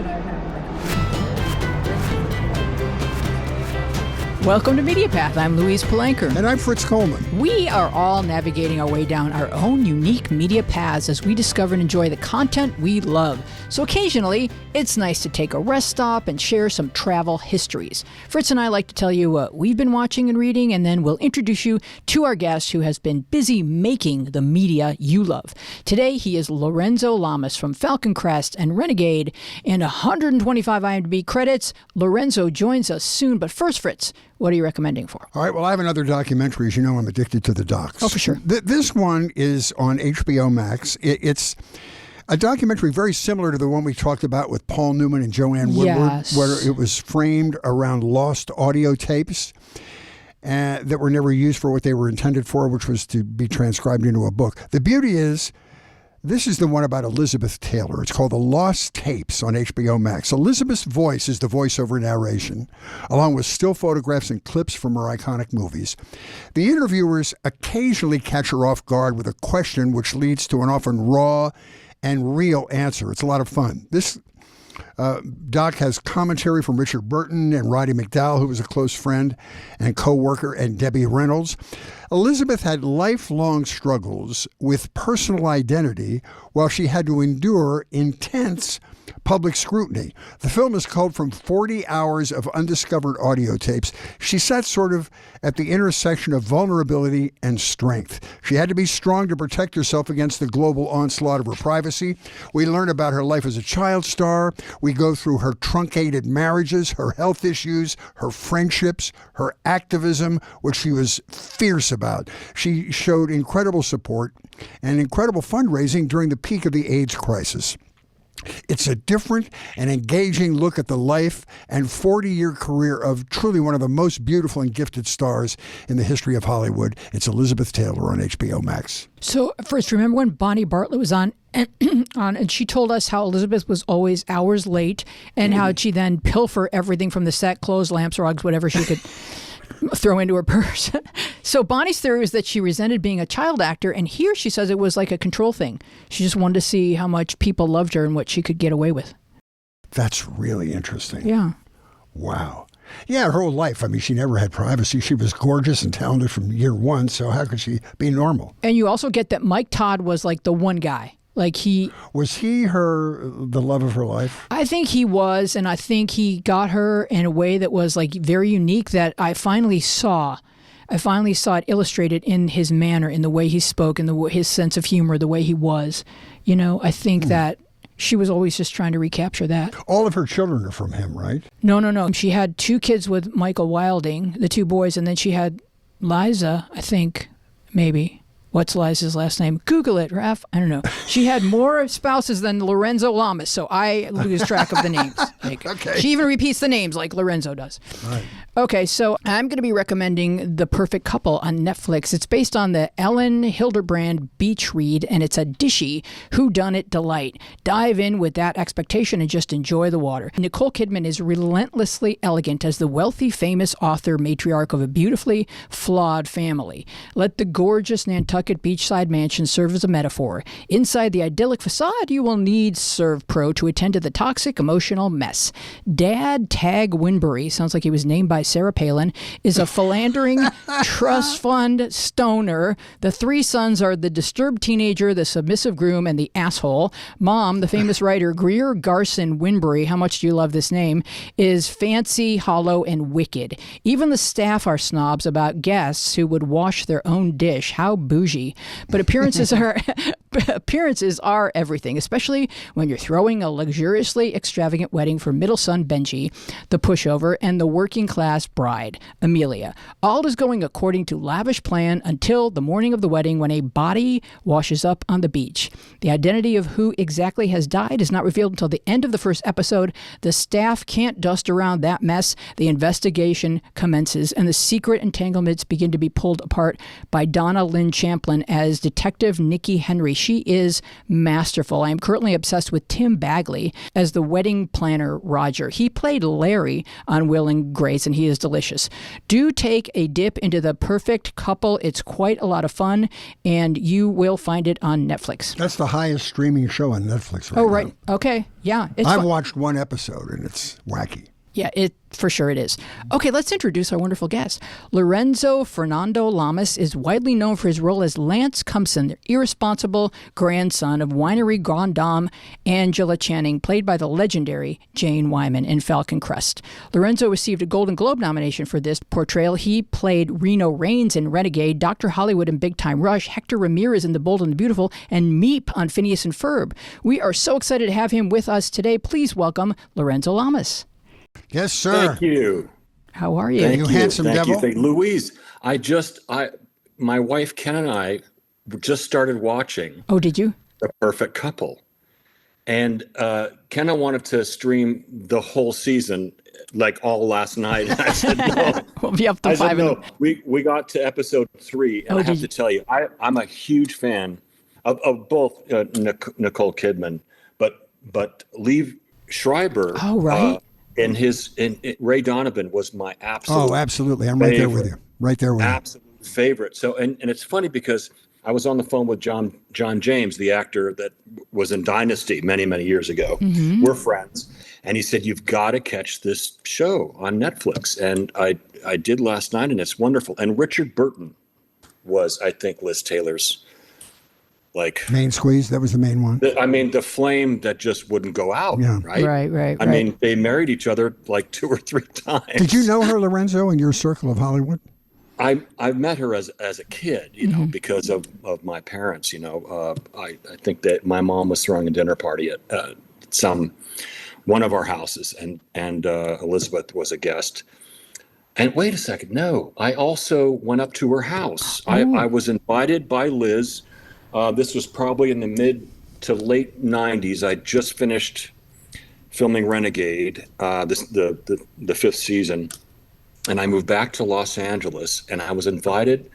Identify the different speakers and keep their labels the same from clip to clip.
Speaker 1: and I are going to be Welcome to Media Path. I'm Louise Palanker.
Speaker 2: And I'm Fritz Coleman.
Speaker 1: We are all navigating our way down our own unique media paths as we discover and enjoy the content we love. So occasionally, it's nice to take a rest stop and share some travel histories. Fritz and I like to tell you what we've been watching and reading, and then we'll introduce you to our guest who has been busy making the media you love. Today, he is Lorenzo Lamas from Falcon Crest and Renegade, and 125 IMDb credits. Lorenzo joins us soon, but first, Fritz, what are you recommending for?
Speaker 2: All right, well, I have another documentary. As you know, I'm addicted to the docs.
Speaker 1: Oh, for sure.
Speaker 2: This one is on HBO Max. It's a documentary very similar to the one we talked about with Paul Newman and Joanne Woodward,
Speaker 1: Yes.
Speaker 2: where it was framed around lost audio tapes that were never used for what they were intended for, which was to be transcribed into a book. The beauty is, this is the one about Elizabeth Taylor. It's called The Lost Tapes on HBO Max. Elizabeth's voice is the voiceover narration, along with still photographs and clips from her iconic movies. The interviewers occasionally catch her off guard with a question which leads to an often raw and real answer. It's a lot of fun. This doc has commentary from Richard Burton and Roddy McDowall, who was a close friend and co-worker, and Debbie Reynolds. Elizabeth had lifelong struggles with personal identity while she had to endure intense public scrutiny. The film is culled from 40 hours of undiscovered audio tapes. She sat sort of at the intersection of vulnerability and strength. She had to be strong to protect herself against the global onslaught of her privacy. We learn about her life as a child star. We go through her truncated marriages, her health issues, her friendships, her activism, which she was fierce about. She showed incredible support and incredible fundraising during the peak of the AIDS crisis. It's a different and engaging look at the life and 40-year career of truly one of the most beautiful and gifted stars in the history of Hollywood. It's Elizabeth Taylor on HBO Max.
Speaker 1: So first, remember when Bonnie Bartlett was on and she told us how Elizabeth was always hours late and how she'd then pilfer everything from the set, clothes, lamps, rugs, whatever she could throw into her purse. So Bonnie's theory was that she resented being a child actor, and here she says it was like a control thing. She just wanted to see how much people loved her and what she could get away with.
Speaker 2: That's really interesting.
Speaker 1: Yeah.
Speaker 2: Wow. Yeah, her whole life. I mean, she never had privacy. She was gorgeous and talented from year one, so how could she be normal?
Speaker 1: And you also get that Mike Todd was like the one guy. Like
Speaker 2: Was he the love of her life?
Speaker 1: I think he was, and I think he got her in a way that was like very unique that I finally saw it illustrated in his manner, in the way he spoke, in his sense of humor, the way he was. You know, I think that she was always just trying to recapture that.
Speaker 2: All of her children are from him, right?
Speaker 1: No. She had 2 kids with Michael Wilding, the 2 boys, and then she had Liza, I think, maybe. What's Liza's last name? Google it, Raph. I don't know. She had more spouses than Lorenzo Lamas, so I lose track of the names.
Speaker 2: Okay.
Speaker 1: She even repeats the names like Lorenzo does.
Speaker 2: Right.
Speaker 1: Okay, so I'm going to be recommending The Perfect Couple on Netflix. It's based on the Ellen Hilderbrand beach read, and it's a dishy whodunit delight. Dive in with that expectation and just enjoy the water. Nicole Kidman is relentlessly elegant as the wealthy, famous author matriarch of a beautifully flawed family. Let the gorgeous Nantucket beachside mansion serve as a metaphor. Inside the idyllic facade, you will need Serve Pro to attend to the toxic emotional mess. Dad Tag Winbury, sounds like he was named by Sarah Palin, is a philandering trust fund stoner. The 3 sons are the disturbed teenager, the submissive groom, and the asshole. Mom, the famous writer Greer Garson Winbury, how much do you love this name, is fancy, hollow, and wicked. Even the staff are snobs about guests who would wash their own dish. How bougie. But appearances are everything, especially when you're throwing a luxuriously extravagant wedding for middle son Benji, the pushover, and the working class bride, Amelia. All is going according to lavish plan until the morning of the wedding, when a body washes up on the beach. The identity of who exactly has died is not revealed until the end of the first episode. The staff can't dust around that mess. The investigation commences, and the secret entanglements begin to be pulled apart by Donna Lynn Champlin as Detective Nikki Henry. She is masterful. I am currently obsessed with Tim Bagley as the wedding planner Roger. He played Larry on Will and Grace, and he is delicious. Do take a dip into The Perfect Couple. It's quite a lot of fun, and you will find it on Netflix.
Speaker 2: That's the highest streaming show on Netflix right
Speaker 1: Oh, right.
Speaker 2: now.
Speaker 1: Okay. Yeah. It's
Speaker 2: I've
Speaker 1: fun.
Speaker 2: watched one episode, and it's wacky.
Speaker 1: Yeah, for sure it is. Okay, let's introduce our wonderful guest. Lorenzo Fernando Lamas is widely known for his role as Lance Cumpson, the irresponsible grandson of winery grand dame Angela Channing, played by the legendary Jane Wyman in Falcon Crest. Lorenzo received a Golden Globe nomination for this portrayal. He played Reno Raines in Renegade, Dr. Hollywood in Big Time Rush, Hector Ramirez in The Bold and the Beautiful, and Meep on Phineas and Ferb. We are so excited to have him with us today. Please welcome Lorenzo Lamas.
Speaker 2: Yes, sir.
Speaker 3: Thank you.
Speaker 1: How are you?
Speaker 2: Thank you, handsome devil.
Speaker 3: Thank you. Louise, my wife Ken and I just started watching
Speaker 1: Oh, did you?
Speaker 3: The Perfect Couple. And Ken wanted to stream the whole season, like all last night. And I said, no.
Speaker 1: We'll be up to
Speaker 3: I
Speaker 1: five.
Speaker 3: said, no. We got to episode 3. And I have to tell you, I'm a huge fan of both Nicole Kidman, but Liev Schreiber.
Speaker 1: Oh, right.
Speaker 3: And Ray Donovan was my absolute.
Speaker 2: Oh, absolutely. I'm right there with you. Right there with you.
Speaker 3: Absolute favorite. So, and it's funny because I was on the phone with John James, the actor that was in Dynasty many, many years ago. Mm-hmm. We're friends. And he said, you've got to catch this show on Netflix. And I did last night, and it's wonderful. And Richard Burton was, I think, Liz Taylor's
Speaker 2: main squeeze. That was the main one.
Speaker 3: The flame that just wouldn't go out. Yeah. Right. I mean, they married each other like 2 or 3 times.
Speaker 2: Did you know her, Lorenzo, in your circle of Hollywood?
Speaker 3: I've met her as a kid, know, because of my parents. I think that my mom was throwing a dinner party at one of our houses, and Elizabeth was a guest. And wait a second, no, I also went up to her house. I was invited by Liz. This was probably in the mid to late 90s. I just finished filming Renegade, the 5th season, and I moved back to Los Angeles, and I was invited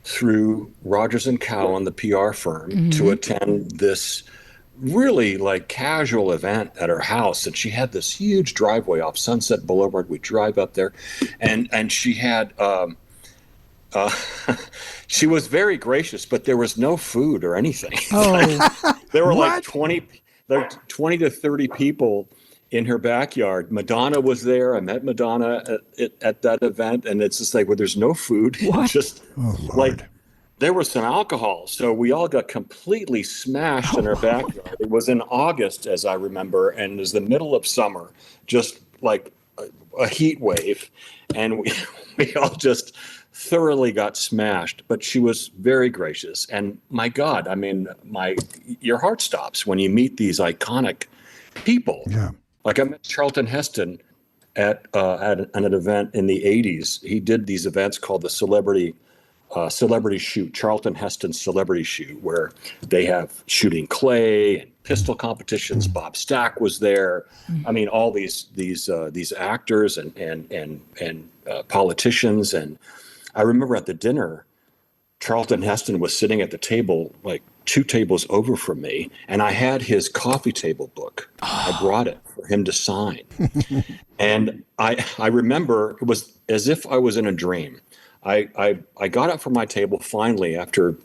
Speaker 3: through Rogers & Cowan, the PR firm, to attend this really casual event at her house. And she had this huge driveway off Sunset Boulevard. We drive up there, and she had... she was very gracious, but there was no food or anything.
Speaker 1: Oh,
Speaker 3: there were 20 to 30 people in her backyard. Madonna was there. I met Madonna at that event, and it's just there's no food. Just there was some alcohol, so we all got completely smashed in her backyard. It was in August, as I remember, and it was the middle of summer, just like a heat wave, and we all just thoroughly got smashed. But she was very gracious, and my God, I mean, your heart stops when you meet these iconic people.
Speaker 2: Yeah.
Speaker 3: Like I met Charlton Heston at an event in the 80s. He did these events called the Celebrity Shoot, Charlton Heston's Celebrity Shoot, where they have shooting clay and pistol competitions. Bob Stack was there. I mean, all these actors and politicians. And I remember at the dinner, Charlton Heston was sitting at the table, 2 tables over from me, and I had his coffee table book. I brought it for him to sign. And I remember it was as if I was in a dream. I got up from my table finally after,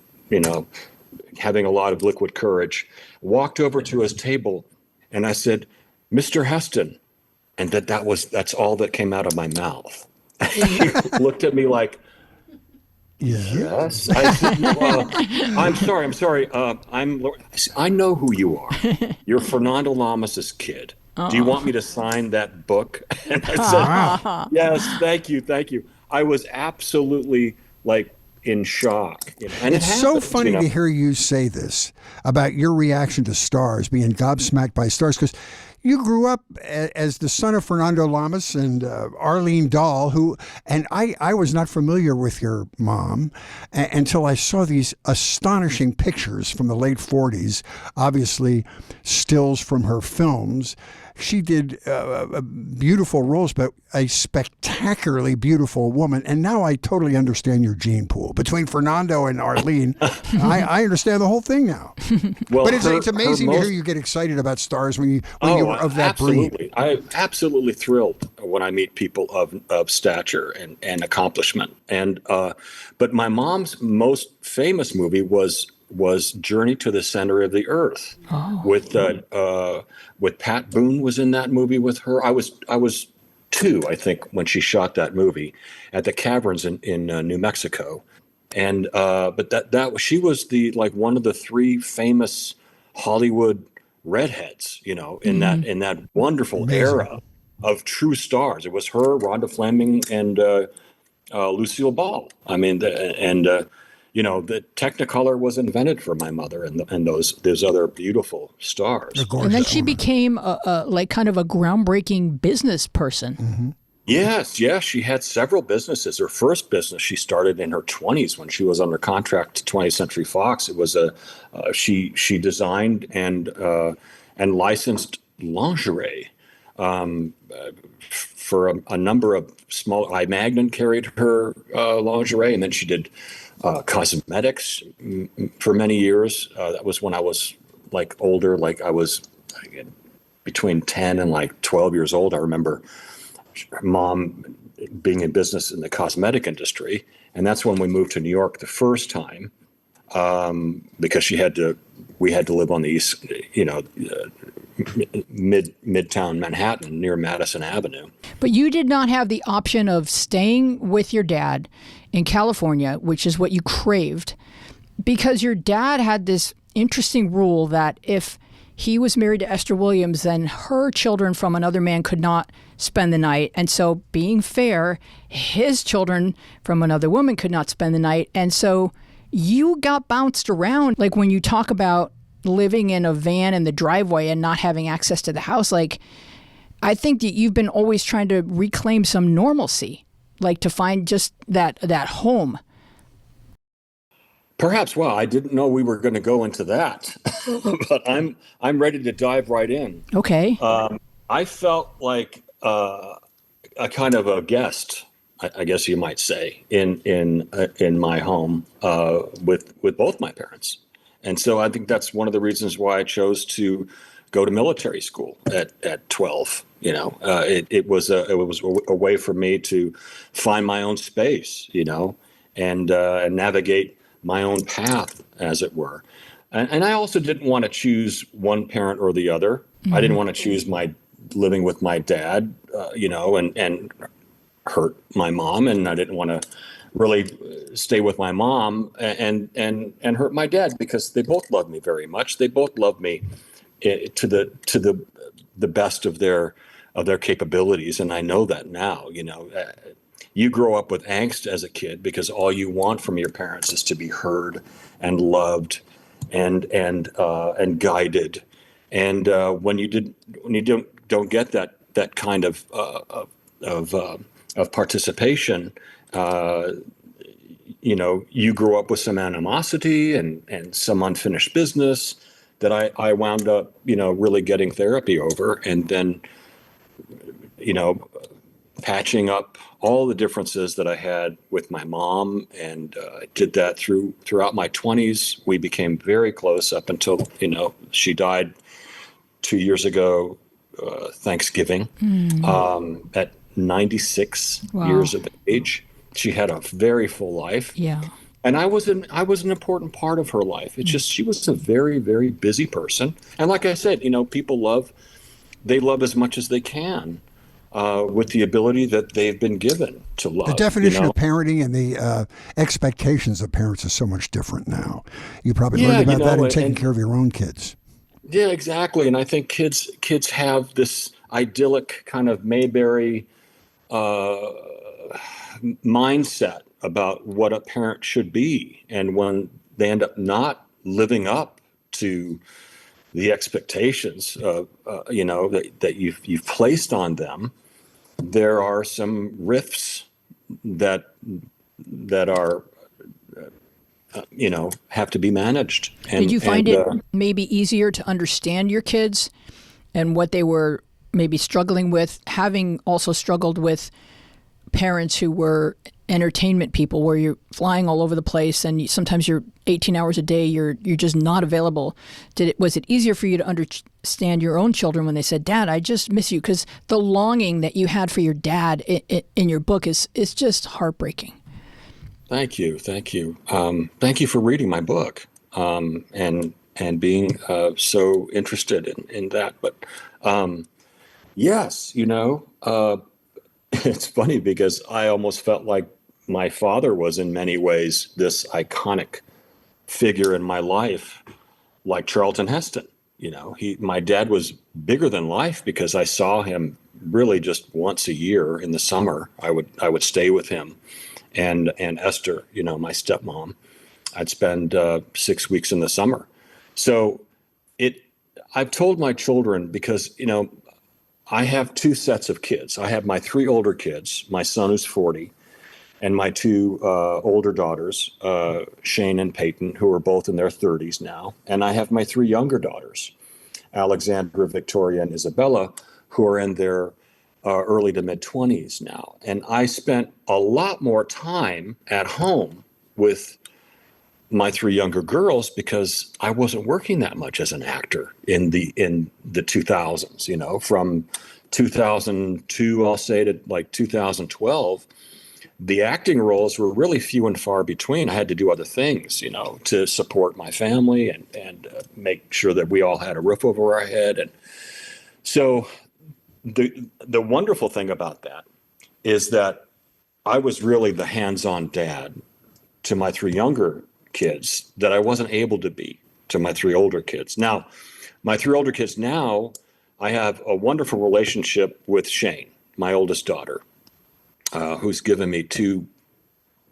Speaker 3: having a lot of liquid courage, walked over to his table, and I said, "Mr. Heston," and that's all that came out of my mouth. He looked at me like, "Yes." I said, I'm sorry. I know who you are. You're Fernando Lamas's kid. Do you want me to sign that book? And I said, "Yes, thank you." I was absolutely in shock. And
Speaker 2: it's so funny to hear you say this about your reaction to stars, being gobsmacked by stars, because you grew up as the son of Fernando Lamas and Arlene Dahl, and I was not familiar with your mom until I saw these astonishing pictures from the late 40s, obviously stills from her films. She did beautiful roles, but a spectacularly beautiful woman. And now I totally understand your gene pool. Between Fernando and Arlene, I understand the whole thing now.
Speaker 3: Well,
Speaker 2: but it's amazing to hear you get excited about stars when you were of that breed.
Speaker 3: I'm absolutely thrilled when I meet people of stature and accomplishment. And but my mom's most famous movie was Journey to the Center of the Earth, with Pat Boone was in that movie with her. I was 2, I think, when she shot that movie at the caverns in New Mexico, and but that she was one of the 3 famous Hollywood redheads, in that wonderful era of true stars. It was her, Rhonda Fleming, and Lucille Ball. I mean, the Technicolor was invented for my mother and those other beautiful stars.
Speaker 1: And then she became kind of a groundbreaking business person.
Speaker 2: Mm-hmm.
Speaker 3: Yes, she had several businesses. Her first business she started in her 20s when she was under contract to 20th Century Fox. It was she designed and licensed lingerie for a number of small. I Magnin carried her lingerie, and then she did cosmetics for many years. That was when I was older, I was between 10 and 12 years old. I remember Mom being in business in the cosmetic industry, and that's when we moved to New York the first time, because we had to live on the east, midtown Manhattan near Madison Avenue.
Speaker 1: But you did not have the option of staying with your dad in California, which is what you craved, because your dad had this interesting rule that if he was married to Esther Williams, then her children from another man could not spend the night. And so, being fair, his children from another woman could not spend the night. And so you got bounced around. Like when you talk about living in a van in the driveway and not having access to the house, I think that you've been always trying to reclaim some normalcy, to find just that home.
Speaker 3: Perhaps. Well, I didn't know we were going to go into that, but I'm ready to dive right in.
Speaker 1: Okay.
Speaker 3: I felt like a kind of a guest, I guess you might say, in my home with both my parents, and so I think that's one of the reasons why I chose to go to military school at 12. It was a way for me to find my own space, and navigate my own path, as it were. And I also didn't want to choose one parent or the other. Mm-hmm. I didn't want to choose living with my dad, and hurt my mom. And I didn't want to really stay with my mom and hurt my dad, because they both loved me very much. They both loved me to the best of their capabilities. And I know that now, you grow up with angst as a kid because all you want from your parents is to be heard and loved and guided. And when you don't get that kind of participation, you grow up with some animosity and some unfinished business that I wound up really getting therapy over, and then patching up all the differences that I had with my mom, and I did that throughout my 20s. We became very close up until she died 2 years ago, Thanksgiving, at 96 years of age. She had a very full life.
Speaker 1: Yeah.
Speaker 3: And I was an important part of her life. It's just she was a very, very busy person. And like I said, people love as much as they can. With the ability that they've been given to love.
Speaker 2: The definition of parenting and the expectations of parents is so much different now. You probably learned about that in taking care of your own kids.
Speaker 3: Yeah, exactly. And I think kids have this idyllic kind of Mayberry mindset about what a parent should be. And when they end up not living up to the expectations that you've placed on them, there are some rifts that are have to be managed.
Speaker 1: Did you find it maybe easier to understand your kids and what they were maybe struggling with, having also struggled with parents who were entertainment people, where you're flying all over the place and sometimes you're 18 hours a day, you're just not available? Was it easier for you to understand your own children when they said, "Dad, I just miss you"? Because the longing that you had for your dad in your book is just heartbreaking.
Speaker 3: Thank you. Thank you for reading my book and being so interested in that. But yes, it's funny because I almost felt like my father was in many ways this iconic figure in my life, like Charlton Heston. My dad was bigger than life because I saw him really just once a year in the summer. I would stay with him. And Esther, my stepmom, I'd spend 6 weeks in the summer. So I've told my children, because, I have two sets of kids. I have my three older kids, my son who's 40, and my two older daughters, Shane and Peyton, who are both in their 30s now. And I have my three younger daughters, Alexandra, Victoria, and Isabella, who are in their early to mid 20s now. And I spent a lot more time at home with my three younger girls because I wasn't working that much as an actor in the 2000s, from 2002, I'll say, to like 2012. The acting roles were really few and far between. I had to do other things, to support my family and make sure that we all had a roof over our head. And so the wonderful thing about that is that I was really the hands-on dad to my three younger kids that I wasn't able to be to my three older kids. Now, my three older kids now, I have a wonderful relationship with Shane, my oldest daughter, who's given me two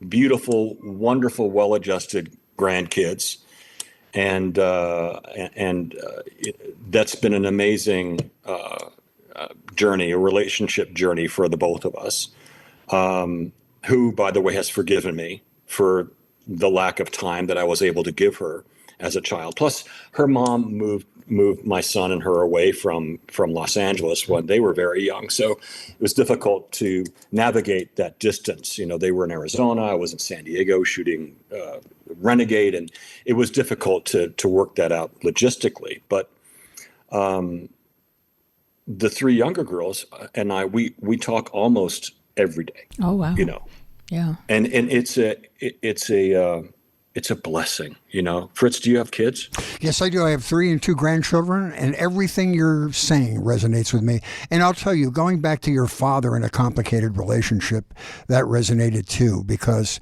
Speaker 3: beautiful, wonderful, well-adjusted grandkids. And that's been an amazing journey, a relationship journey for the both of us, who, by the way, has forgiven me for the lack of time that I was able to give her as a child. Plus, her mom moved my son and her away from Los Angeles when they were very young. So it was difficult to navigate that distance. They were in Arizona, I was in San Diego shooting Renegade, and it was difficult to work that out logistically. But the three younger girls and I, we talk almost every day.
Speaker 1: Oh, wow. Yeah.
Speaker 3: And it's a blessing, Fritz, do you have kids?
Speaker 2: Yes, I do. I have 3 and 2 grandchildren, and everything you're saying resonates with me. And I'll tell you, going back to your father in a complicated relationship, that resonated too, because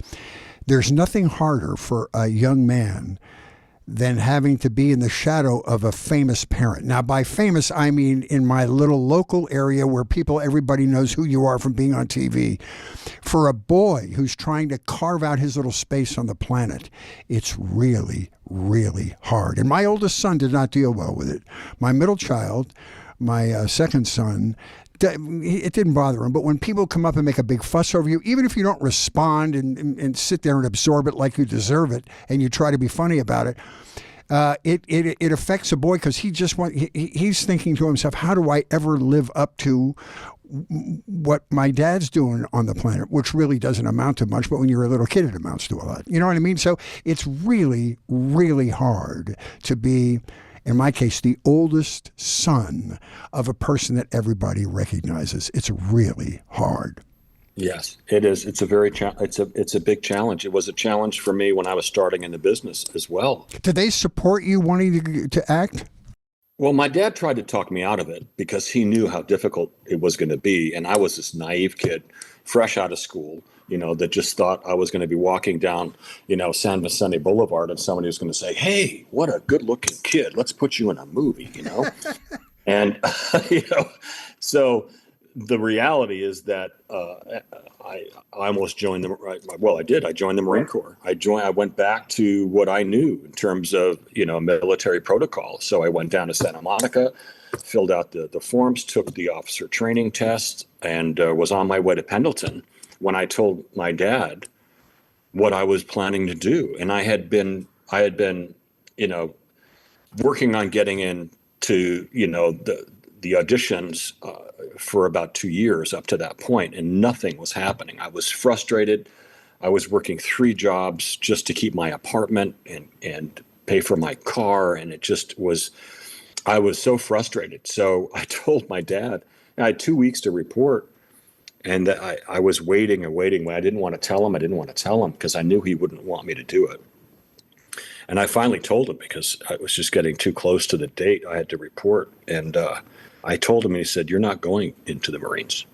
Speaker 2: there's nothing harder for a young man than having to be in the shadow of a famous parent. Now, by famous, I mean in my little local area where everybody knows who you are from being on TV. For a boy who's trying to carve out his little space on the planet, it's really, really hard. And my oldest son did not deal well with it. My middle child, my second son, it didn't bother him. But when people come up and make a big fuss over you, even if you don't respond and sit there and absorb it like you deserve it, and you try to be funny about it, it affects a boy because he's thinking to himself, how do I ever live up to what my dad's doing on the planet, which really doesn't amount to much, but when you're a little kid, it amounts to a lot. You know what I mean? So it's really, really hard to be, in my case, the oldest son of a person that everybody recognizes. It's really hard.
Speaker 3: Yes, it is. It's a it's a big challenge. It was a challenge for me when I was starting in the business as well.
Speaker 2: Did they support you wanting to act?
Speaker 3: Well, my dad tried to talk me out of it because he knew how difficult it was going to be. And I was this naive kid, fresh out of school, that just thought I was going to be walking down, San Vicente Boulevard and somebody was going to say, "Hey, what a good looking kid. Let's put you in a movie," And, so the reality is that I almost joined I did. I joined the Marine Corps. I went back to what I knew in terms of, military protocol. So I went down to Santa Monica, filled out the forms, took the officer training test, and was on my way to Pendleton when I told my dad what I was planning to do. And I had been, working on getting into, the auditions for about 2 years up to that point, and nothing was happening. I was frustrated. I was working 3 jobs just to keep my apartment and pay for my car. And I was so frustrated. So I told my dad, I had 2 weeks to report. And I was waiting and waiting. When I didn't want to tell him because I knew he wouldn't want me to do it. And I finally told him because I was just getting too close to the date I had to report. And I told him, and he said, "You're not going into the Marines."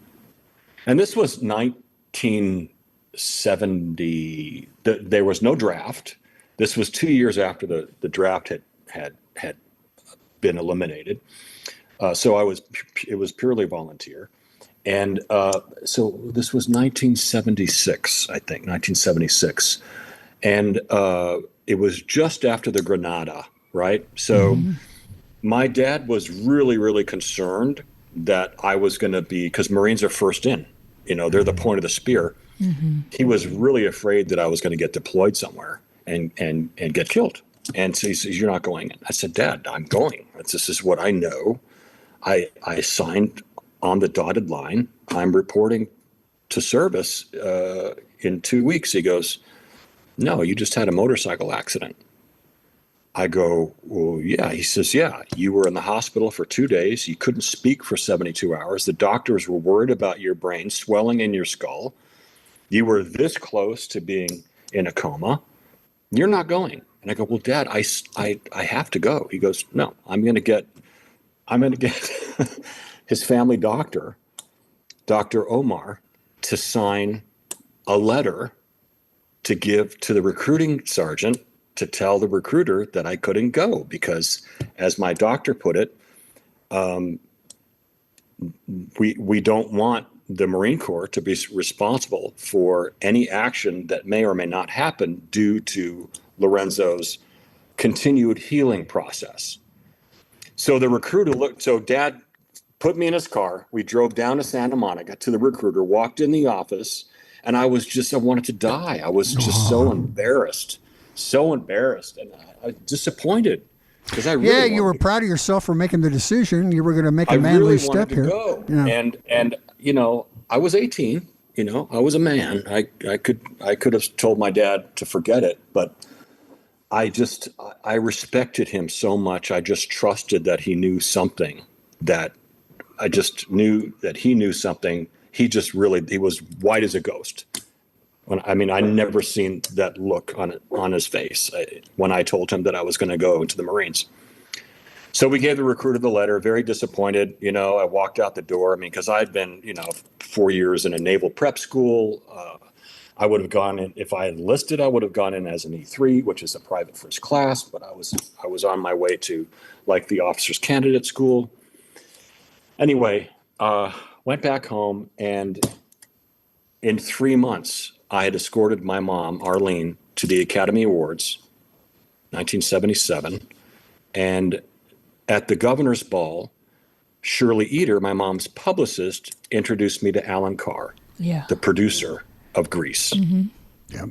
Speaker 3: And this was 1970. There was no draft. This was 2 years after the draft had been eliminated. So it was purely volunteer. And so this was 1976, I think, 1976. And it was just after the Grenada, right? So my dad was really, really concerned that I was going to because Marines are first in, they're the point of the spear. He was really afraid that I was going to get deployed somewhere and get killed. And so he says, "You're not going in." I said, "Dad, I'm going. This is what I know. I signed on the dotted line. I'm reporting to service in 2 weeks." He goes, "No, you just had a motorcycle accident." I go, "Well, yeah." He says, "Yeah, you were in the hospital for 2 days. You couldn't speak for 72 hours. The doctors were worried about your brain swelling in your skull. You were this close to being in a coma. You're not going." And I go, "Well, Dad, I have to go." He goes, "No, I'm going to get his family doctor, Dr. Omar, to sign a letter to give to the recruiting sergeant to tell the recruiter that I couldn't go because, as my doctor put it, we don't want the Marine Corps to be responsible for any action that may or may not happen due to Lorenzo's continued healing process." So the recruiter so Dad put me in his car. We drove down to Santa Monica to the recruiter, walked in the office, and I wanted to die. I was just so embarrassed, and I disappointed because I really
Speaker 2: you were proud of yourself for making the decision. You were going to make a manly step here.
Speaker 3: Go. Yeah. And I was 18. I was a man. I could have told my dad to forget it, but I respected him so much. I just trusted that he knew something. He knew something. He was white as a ghost. I never seen that look on his face when I told him that I was going to go into the Marines. So we gave the recruiter the letter, very disappointed. I walked out the door. Because I'd been, 4 years in a naval prep school. I would have gone in, if I had enlisted, I would have gone in as an E3, which is a private first class, but I was on my way to the officers candidate school. Anyway, went back home, and in 3 months, I had escorted my mom, Arlene, to the Academy Awards, 1977. And at the governor's ball, Shirley Eater, my mom's publicist, introduced me to Alan Carr, the producer of Grease.
Speaker 2: Yep.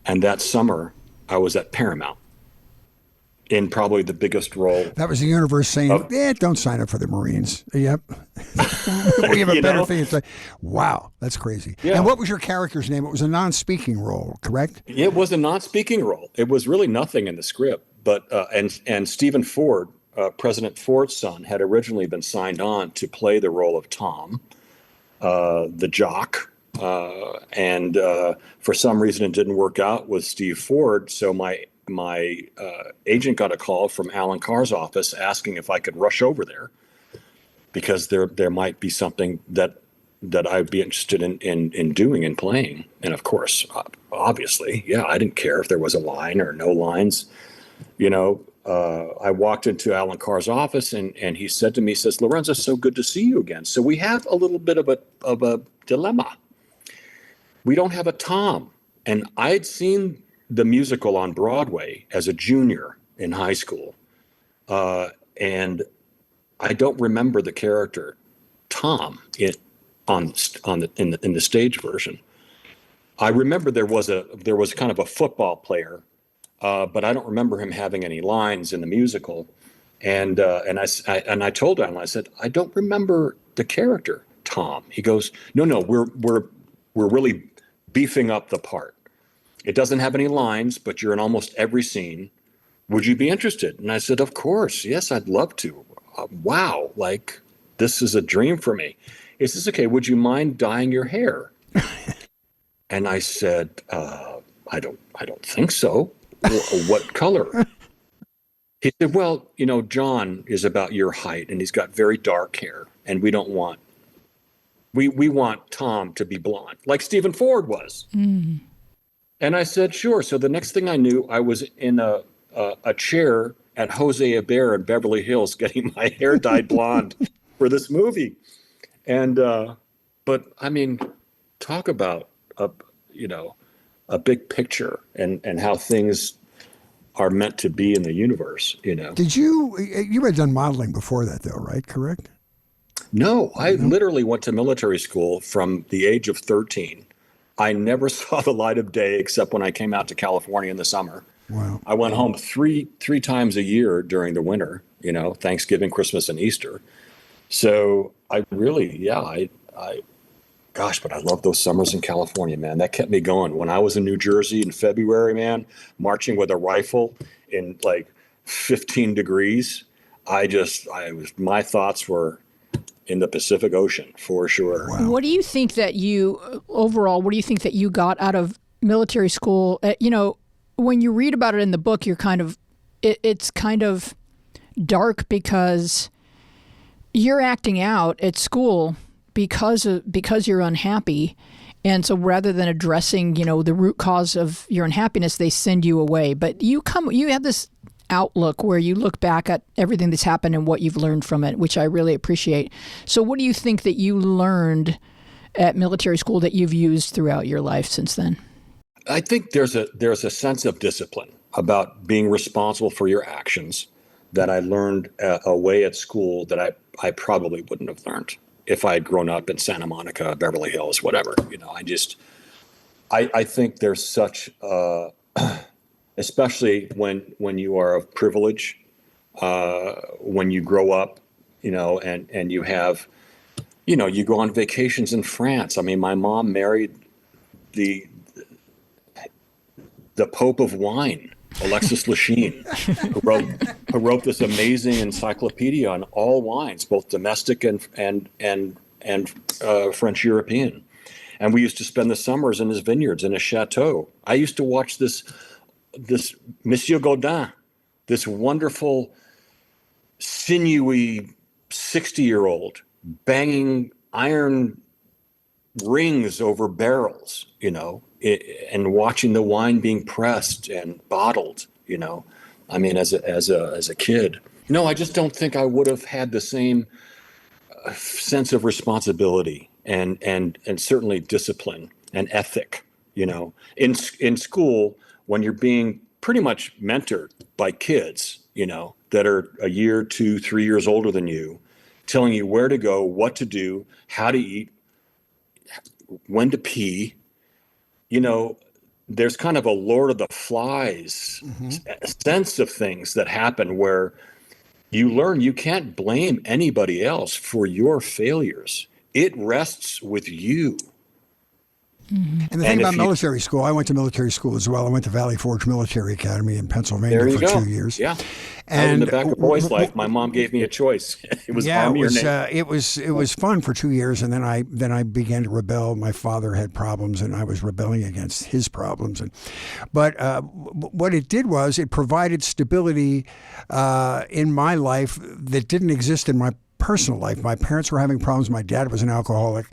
Speaker 3: And that summer, I was at Paramount in probably the biggest role.
Speaker 2: That was the universe saying, don't sign up for the Marines. Yep. We have a better thing to say. Wow, that's crazy. Yeah. And what was your character's name? It was a non-speaking role, correct?
Speaker 3: It was a non-speaking role. It was really nothing in the script. But and Stephen Ford, President Ford's son, had originally been signed on to play the role of Tom, the jock. And for some reason, it didn't work out with Steve Ford. So my agent got a call from Alan Carr's office asking if I could rush over there because there might be something that I'd be interested in doing and playing. And of course, obviously, I didn't care if there was a line or no lines. I walked into Alan Carr's office, and he said to me, he says, "Lorenzo, so good to see you again." So we have a little bit of a dilemma. We don't have a Tom. And I'd seen the musical on Broadway as a junior in high school. And I don't remember the character Tom in the stage version. I remember there was kind of a football player, but I don't remember him having any lines in the musical. And I told Alan, I said, I don't remember the character Tom. He goes, no, we're really beefing up the part. It doesn't have any lines, but you're in almost every scene. Would you be interested? And I said, of course. Yes, I'd love to. Wow. Like, this is a dream for me. He says, okay, would you mind dyeing your hair? And I said, I don't think so. What color? He said, well, John is about your height and he's got very dark hair, and we want Tom to be blonde, like Stephen Ford was. Mm. And I said, sure. So the next thing I knew, I was in a chair at Jose Hebert in Beverly Hills getting my hair dyed blonde for this movie. And, but I mean, talk about a big picture and how things are meant to be in the universe,
Speaker 2: Did you had done modeling before that though, right? Correct?
Speaker 3: No, I literally went to military school from the age of 13. I never saw the light of day except when I came out to California in the summer.
Speaker 2: Wow.
Speaker 3: I went home three times a year during the winter, Thanksgiving, Christmas, and Easter. So I really, gosh, but I love those summers in California, man. That kept me going. When I was in New Jersey in February, man, marching with a rifle in like 15 degrees, my thoughts were in the Pacific Ocean for sure.
Speaker 2: Wow.
Speaker 1: What do you think that you got out of military school? When you read about it in the book, it's kind of dark because you're acting out at school because you're unhappy. And so rather than addressing, the root cause of your unhappiness, they send you away. But you have this outlook where you look back at everything that's happened and what you've learned from it, which I really appreciate. So what do you think that you learned at military school that you've used throughout your life since then?
Speaker 3: I think there's a sense of discipline about being responsible for your actions that I learned away at school that I probably wouldn't have learned if I had grown up in Santa Monica, Beverly Hills, whatever. I think there's such especially when you are of privilege, when you grow up, and you have, you go on vacations in France. I mean, my mom married the Pope of wine, Alexis Lachine, who wrote this amazing encyclopedia on all wines, both domestic and French European. And we used to spend the summers in his vineyards in a chateau. I used to watch this Monsieur Gaudin, this wonderful, sinewy 60-year-old banging iron rings over barrels, and watching the wine being pressed and bottled, I mean, as a kid. No, I just don't think I would have had the same sense of responsibility and certainly discipline and ethic, in school, when you're being pretty much mentored by kids, that are a year, 2, 3 years older than you, telling you where to go, what to do, how to eat, when to pee, there's kind of a Lord of the Flies sense of things that happen where you learn you can't blame anybody else for your failures. It rests with you.
Speaker 2: And the thing about military school, I went to military school as well. I went to Valley Forge Military Academy in Pennsylvania for 2 years.
Speaker 3: Yeah. And in the back of boys' life, my mom gave me a choice. It was Army or Navy.
Speaker 2: It was fun for 2 years, and then I began to rebel. My father had problems, and I was rebelling against his problems. But what it did was it provided stability in my life that didn't exist in my personal life. My parents were having problems. My dad was an alcoholic.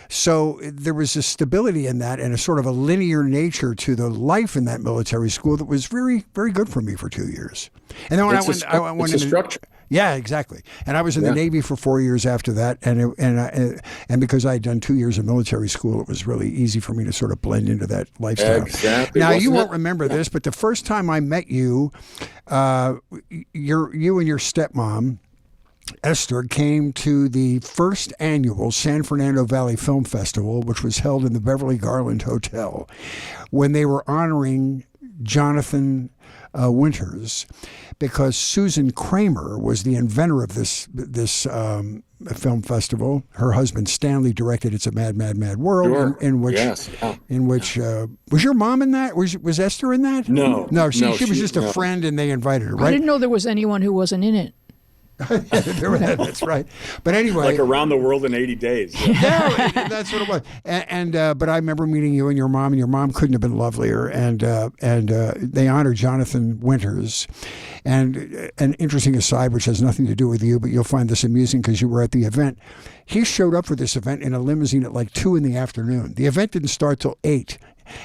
Speaker 2: So there was a stability in that and a sort of a linear nature to the life in that military school that was very, very good for me for 2 years. And then when I went
Speaker 3: it's a structure.
Speaker 2: Yeah, exactly. And I was in the Navy for 4 years after that, and because I had done 2 years of military school, it was really easy for me to sort of blend into that lifestyle.
Speaker 3: Exactly.
Speaker 2: Now you won't remember this, but the first time I met you, you and your stepmom, Esther, came to the first annual San Fernando Valley Film Festival, which was held in the Beverly Garland Hotel, when they were honoring Jonathan Winters, because Susan Kramer was the inventor of this film festival. Her husband Stanley directed "It's a Mad, Mad, Mad World,"
Speaker 3: Sure.
Speaker 2: in which was your mom in that? Was Esther in that?
Speaker 3: No,
Speaker 2: she was just a friend, and they invited her. Right?
Speaker 1: I didn't know there was anyone who wasn't in it.
Speaker 2: That's right. But anyway,
Speaker 3: like Around the World in 80 Days.
Speaker 2: Yeah, that's what it was. But I remember meeting you and your mom couldn't have been lovelier. And they honored Jonathan Winters. And an interesting aside, which has nothing to do with you, but you'll find this amusing because you were at the event. He showed up for this event in a limousine at like 2 p.m. The event didn't start till 8.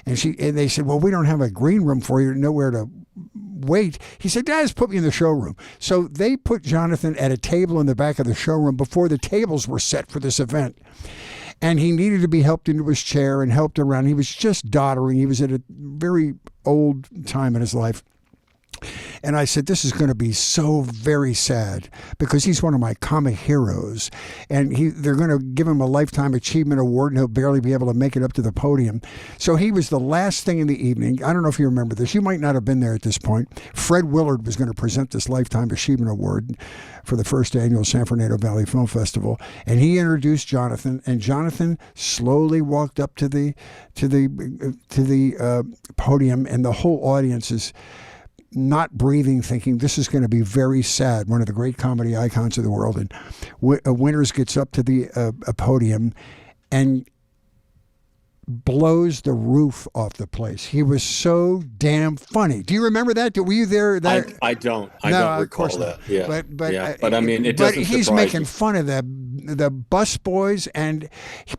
Speaker 2: And they said, well, we don't have a green room for you, nowhere to wait. He said, Dad, put me in the showroom. So they put Jonathan at a table in the back of the showroom before the tables were set for this event. And he needed to be helped into his chair and helped around. He was just doddering. He was at a very old time in his life. And I said, this is going to be so very sad because he's one of my comic heroes. And they're going to give him a Lifetime Achievement Award and he'll barely be able to make it up to the podium. So he was the last thing in the evening. I don't know if you remember this. You might not have been there at this point. Fred Willard was going to present this Lifetime Achievement Award for the first annual San Fernando Valley Film Festival. And he introduced Jonathan, and Jonathan slowly walked up to the podium, and the whole audience is not breathing, thinking this is going to be very sad. One of the great comedy icons of the world. And Winters gets up to the podium and blows the roof off the place. He was so damn funny. Do you remember that? Were you there?
Speaker 3: I don't recall that. Yeah. But I mean, it doesn't
Speaker 2: he's
Speaker 3: surprise
Speaker 2: making
Speaker 3: me.
Speaker 2: fun of the bus boys, and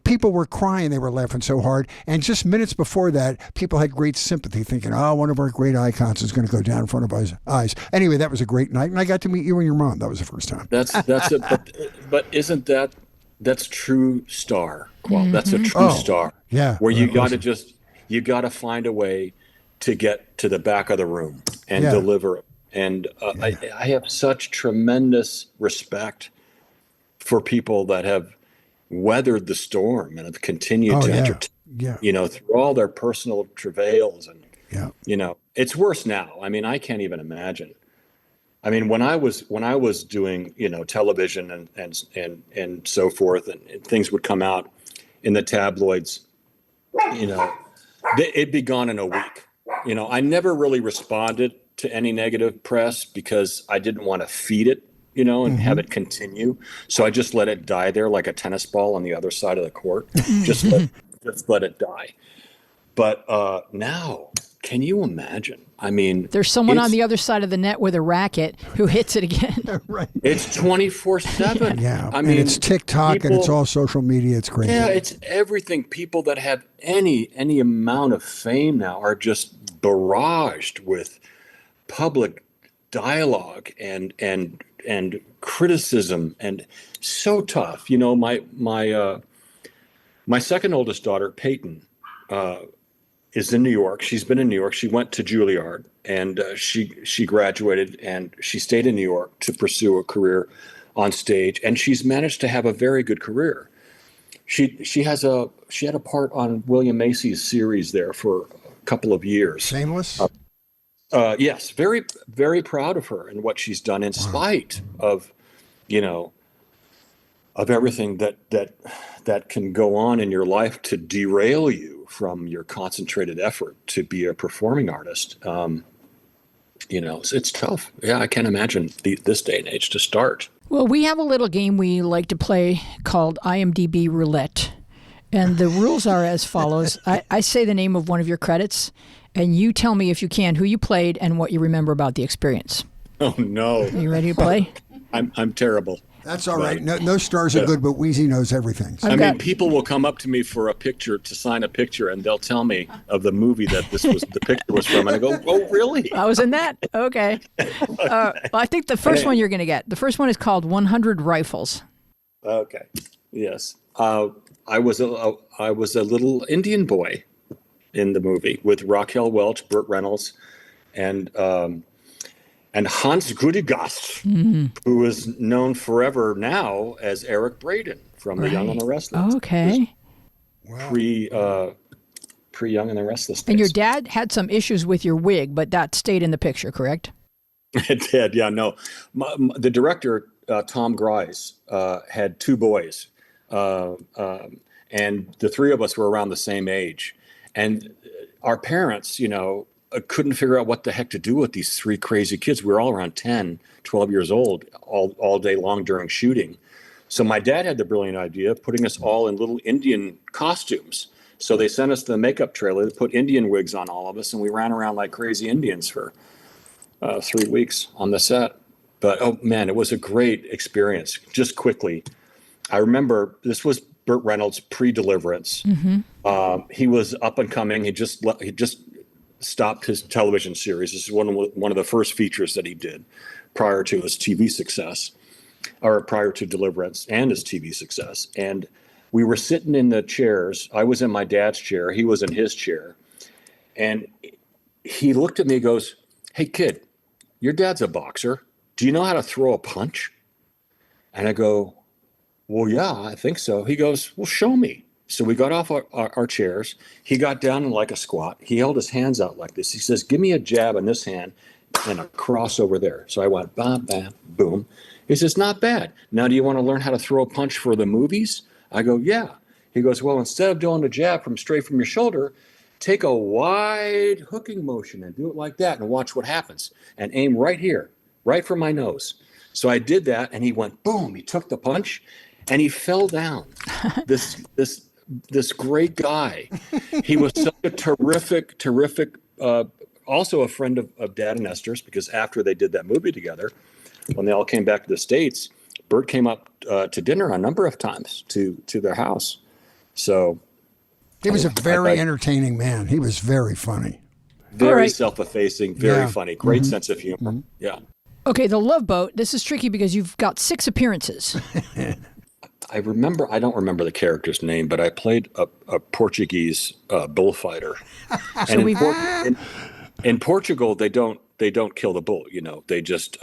Speaker 2: people were crying. They were laughing so hard. And just minutes before that, people had great sympathy, thinking, oh, one of our great icons is going to go down in front of our eyes. Anyway, that was a great night. And I got to meet you and your mom. That was the first time.
Speaker 3: That's it. But isn't that's true star? Well, that's a true star.
Speaker 2: Yeah.
Speaker 3: Where you got to find a way to get to the back of the room and deliver it. And I have such tremendous respect for people that have weathered the storm and have continued to entertain, through all their personal travails. And, it's worse now. I mean, I can't even imagine. I mean, when I was doing, television and so forth, and things would come out in the tabloids, it'd be gone in a week. I never really responded to any negative press because I didn't want to feed it, and have it continue. So I just let it die there like a tennis ball on the other side of the court. just let it die. But now, can you imagine? I mean,
Speaker 1: there's someone on the other side of the net with a racket who hits it again.
Speaker 2: Right.
Speaker 3: It's 24/7.
Speaker 2: Yeah.
Speaker 3: I mean,
Speaker 2: it's TikTok and it's all social media. It's crazy.
Speaker 3: Yeah, it's everything. People that have any amount of fame now are just barraged with public dialogue and criticism, and so tough. My second oldest daughter, Peyton, is in New York. She's been in New York. She went to Juilliard, and she graduated, and she stayed in New York to pursue a career on stage. And she's managed to have a very good career. She had a part on William Macy's series there for a couple of years.
Speaker 2: Shameless.
Speaker 3: Yes, very, very proud of her and what she's done in spite of, of everything that can go on in your life to derail you from your concentrated effort to be a performing artist. It's tough. Yeah, I can't imagine this day and age to start.
Speaker 1: Well, we have a little game we like to play called IMDb Roulette. And the rules are as follows. I say the name of one of your credits, and you tell me, if you can, who you played and what you remember about the experience.
Speaker 3: Oh, no.
Speaker 1: Are you ready to play?
Speaker 3: I'm terrible.
Speaker 2: That's all right. No stars are good, but Wheezy knows everything.
Speaker 3: I mean, people will come up to me for a picture, to sign a picture, and they'll tell me of the movie that the picture was from, and I go, "Oh, really?
Speaker 1: I was in that." Okay. Well, I think the first one you're going to get. The first one is called 100 Rifles.
Speaker 3: Okay. Yes. I was a little Indian boy in the movie with Raquel Welch, Burt Reynolds, and Hans Grudigast, who is known forever now as Eric Braeden from The Young and the Restless.
Speaker 1: Okay.
Speaker 3: Pre Young and the Restless days.
Speaker 1: And your dad had some issues with your wig, but that stayed in the picture, correct?
Speaker 3: It did, yeah. No, the director, Tom Grise, had two boys, and the three of us were around the same age. And our parents, couldn't figure out what the heck to do with these three crazy kids. We were all around 10, 12 years old all day long during shooting. So my dad had the brilliant idea of putting us all in little Indian costumes. So they sent us the makeup trailer to put Indian wigs on all of us, and we ran around like crazy Indians for 3 weeks on the set. But, oh, man, it was a great experience. Just quickly, I remember this was Burt Reynolds' PreDeliverance. Mm-hmm. He was up and coming. He just stopped his television series. This is one of the first features that he did prior to his TV success, or prior to Deliverance and his TV success. And we were sitting in the chairs. I was in my dad's chair. He was in his chair. And he looked at me and goes, "Hey, kid, your dad's a boxer. Do you know how to throw a punch?" And I go, "Well, yeah, I think so." He goes, "Well, show me." So we got off our chairs. He got down in like a squat. He held his hands out like this. He says, "Give me a jab in this hand and a cross over there." So I went, bam, bam, boom. He says, "Not bad. Now, do you want to learn how to throw a punch for the movies?" I go, "Yeah." He goes, "Well, instead of doing a jab straight from your shoulder, take a wide hooking motion and do it like that and watch what happens. And aim right here, right for my nose." So I did that, and he went, boom. He took the punch, and he fell down. This great guy. He was such a terrific, also a friend of Dad and Esther's, because after they did that movie together, when they all came back to the States, Bert came up to dinner a number of times to their house. So
Speaker 2: he was a very entertaining man. He was very funny.
Speaker 3: Very self-effacing, very funny, great sense of humor. Mm-hmm. Yeah.
Speaker 1: Okay, The Love Boat. This is tricky because you've got 6 appearances.
Speaker 3: I don't remember the character's name, but I played a Portuguese bullfighter. And in Portugal, they don't kill the bull. They just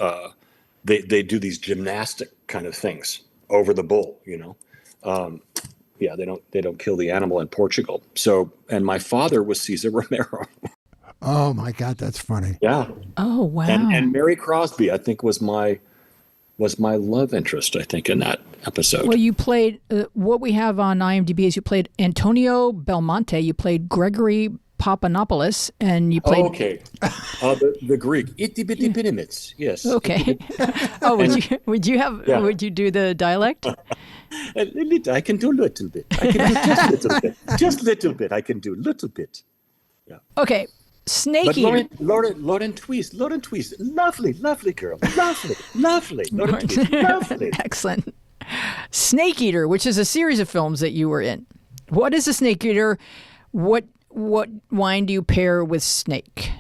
Speaker 3: they do these gymnastic kind of things over the bull. They don't kill the animal in Portugal. So, and my father was Cesar Romero.
Speaker 2: Oh my God, that's funny.
Speaker 3: Yeah.
Speaker 1: Oh wow.
Speaker 3: And Mary Crosby, I think, was my love interest, I think, in that episode.
Speaker 1: Well, you played, what we have on IMDb is you played Antonio Belmonte, you played Gregory Papanopoulos, and you played...
Speaker 3: Okay. The Greek. Itty bitty pyramids. Yes.
Speaker 1: Okay. Would you do the dialect?
Speaker 3: I can do a little bit. I can do just a little bit. Just a little bit. I can do a little bit. Yeah.
Speaker 1: Okay. Snake Eater.
Speaker 3: Lauren Twist. Lovely girl. Lovely. Lauren Twist. Lovely.
Speaker 1: Excellent. Snake Eater, which is a series of films that you were in. What is a Snake Eater? What wine do you pair with snake?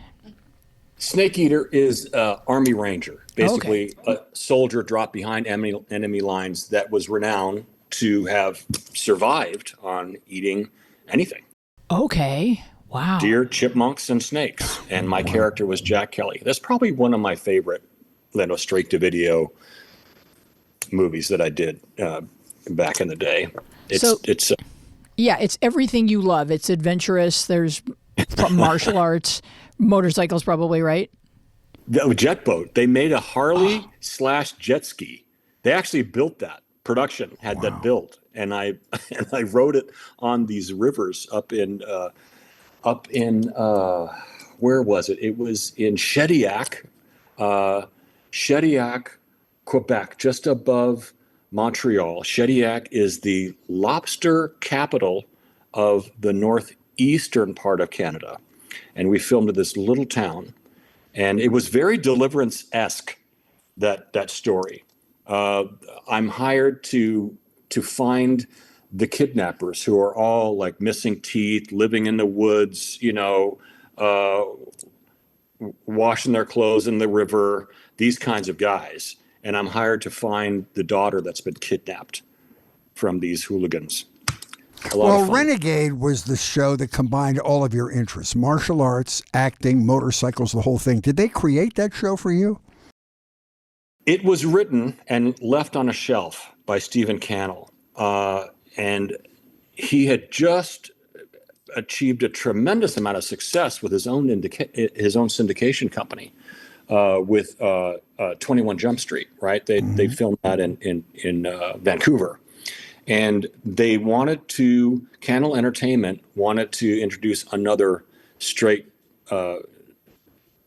Speaker 3: Snake Eater is Army Ranger. Basically, a soldier dropped behind enemy lines that was renowned to have survived on eating anything.
Speaker 1: Okay. Wow.
Speaker 3: Deer, chipmunks, and snakes. And my character was Jack Kelly. That's probably one of my favorite straight-to-video movies that I did back in the day. It's
Speaker 1: everything you love. It's adventurous. There's martial arts, motorcycles probably, right?
Speaker 3: The jet boat. They made a Harley / jet ski. They actually built that. Production had that built. And I rode it on these rivers up in where was it? It was in Shediac, Quebec, just above Montreal. Shediac is the lobster capital of the northeastern part of Canada. And we filmed at this little town. And it was very Deliverance-esque, that story. I'm hired to find the kidnappers who are all like missing teeth, living in the woods, washing their clothes in the river, these kinds of guys. And I'm hired to find the daughter that's been kidnapped from these hooligans.
Speaker 2: Well, Renegade was the show that combined all of your interests: martial arts, acting, motorcycles, the whole thing. Did they create that show for you?
Speaker 3: It was written and left on a shelf by Stephen Cannell. And he had just achieved a tremendous amount of success with his own syndication company, with 21 Jump Street, right? They filmed that in Vancouver. And they Cannell Entertainment wanted to introduce another straight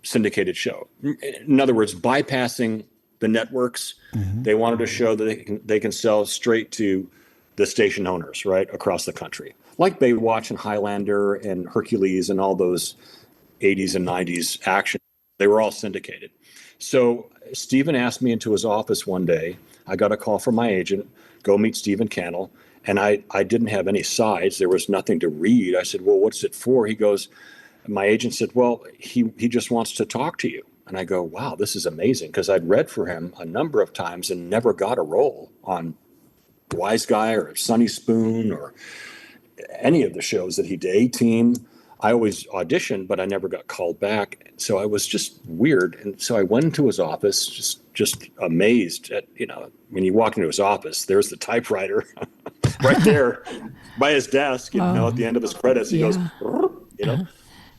Speaker 3: syndicated show. In other words, bypassing the networks. They wanted a show that they can sell straight to the station owners, right, across the country. Like Baywatch and Highlander and Hercules and all those 80s and 90s action. They were all syndicated. So Stephen asked me into his office one day. I got a call from my agent, go meet Stephen Cannell. And I didn't have any sides. There was nothing to read. I said, well, what's it for? He goes, my agent said, well, he just wants to talk to you. And I go, wow, this is amazing. Because I'd read for him a number of times and never got a role on Wise Guy or Sunny Spoon or any of the shows that he did. A-Team. I always auditioned, but I never got called back. So I was just weird. And so I went into his office, just amazed at, when you walk into his office, there's the typewriter right there by his desk, at the end of his credits. He goes,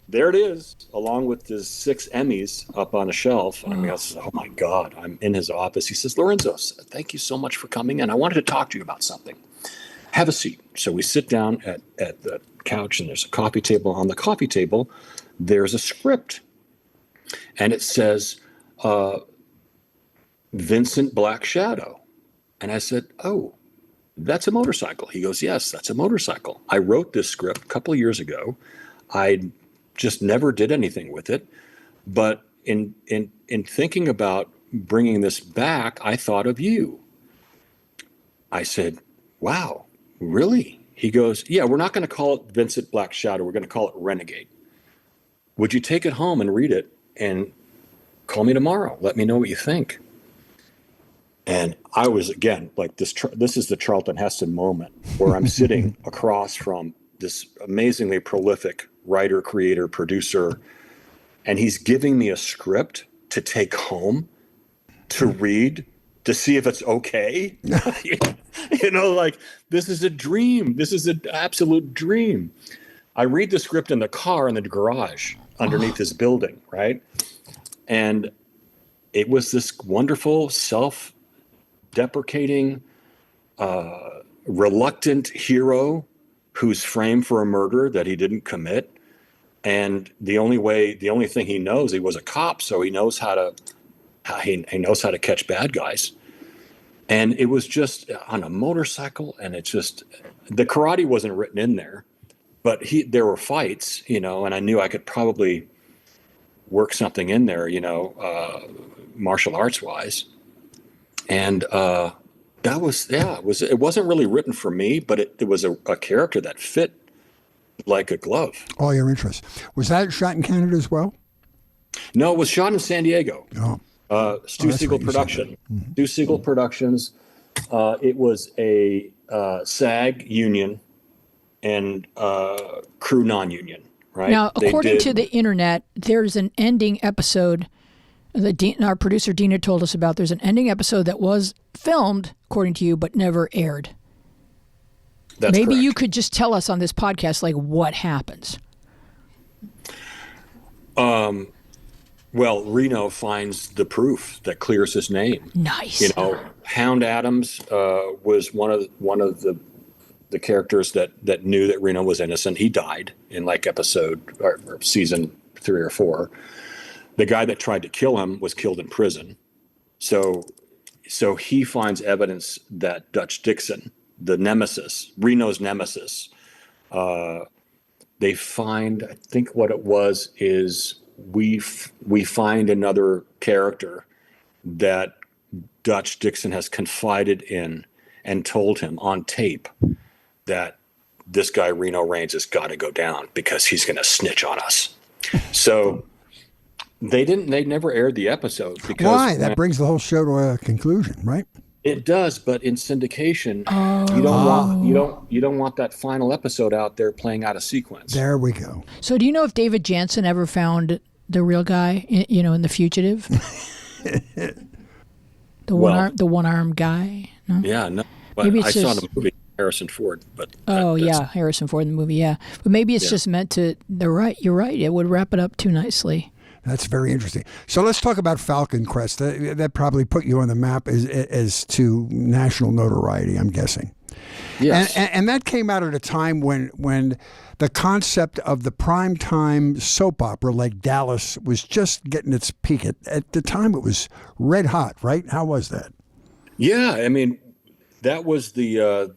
Speaker 3: there it is, along with his 6 Emmys up on a shelf. And I said, oh my God, I'm in his office. He says, Lorenzo, thank you so much for coming in. I wanted to talk to you about something. Have a seat. So we sit down at the couch, and there's a coffee table. On the coffee table, there's a script. And it says, Vincent Black Shadow. And I said, oh, that's a motorcycle. He goes, yes, that's a motorcycle. I wrote this script a couple of years ago. I just never did anything with it. But in thinking about bringing this back, I thought of you. I said, wow, really? He goes, yeah, we're not going to call it Vincent Black Shadow. We're going to call it Renegade. Would you take it home and read it and call me tomorrow? Let me know what you think. And I was, again, like this is the Charlton Heston moment where I'm sitting across from this amazingly prolific writer, creator, producer, and he's giving me a script to take home, to read, to see if it's okay. Like, this is a dream. This is an absolute dream. I read the script in the car in the garage underneath his building, right? And it was this wonderful, self-deprecating, reluctant hero who's framed for a murder that he didn't commit. And the only thing he knows, he was a cop, so he knows how to catch bad guys. And it was just on a motorcycle, and it's just, the karate wasn't written in there, but there were fights, and I knew I could probably work something in there, martial arts wise. And it wasn't really written for me, but it was a character that fit like a glove.
Speaker 2: All your interests. Was that shot in Canada as well?
Speaker 3: No, it was shot in San Diego.
Speaker 2: Oh.
Speaker 3: Stu Siegel production.
Speaker 2: Mm-hmm.
Speaker 3: Stu Siegel Productions. It was a SAG union and crew non-union, right?
Speaker 1: Now, according to the internet, there's an ending episode that our producer Dina told us about. There's an ending episode that was filmed, according to you, but never aired.
Speaker 3: That's
Speaker 1: Maybe
Speaker 3: correct.
Speaker 1: you could just tell us on this podcast, like, what happens.
Speaker 3: Well, Reno finds the proof that clears his name.
Speaker 1: Nice.
Speaker 3: Hound Adams was one of the characters that knew that Reno was innocent. He died in like episode or season 3 or 4. The guy that tried to kill him was killed in prison. So he finds evidence that Dutch Dixon, the nemesis, Reno's nemesis, they find, I think what it was is we find another character that Dutch Dixon has confided in and told him on tape that this guy Reno Reigns has got to go down because he's going to snitch on us. So they never aired the episode because
Speaker 2: why? That brings the whole show to a conclusion, right?
Speaker 3: It does, but in syndication, you don't want that final episode out there playing out of sequence.
Speaker 2: There we go.
Speaker 1: So do you know if David Jansen ever found the real guy, in The Fugitive? The one-armed guy? No?
Speaker 3: Yeah, no. But
Speaker 1: Maybe
Speaker 3: I saw the movie Harrison Ford, but
Speaker 1: Harrison Ford in the movie, yeah. But maybe it's just meant to. You're right. It would wrap it up too nicely.
Speaker 2: That's very interesting. So let's talk about Falcon Crest. That probably put you on the map as to national notoriety, I'm guessing.
Speaker 3: Yes.
Speaker 2: And that came out at a time when the concept of the primetime soap opera like Dallas was just getting its peak. At the time, it was red hot, right? How was that?
Speaker 3: Yeah, I mean, that was the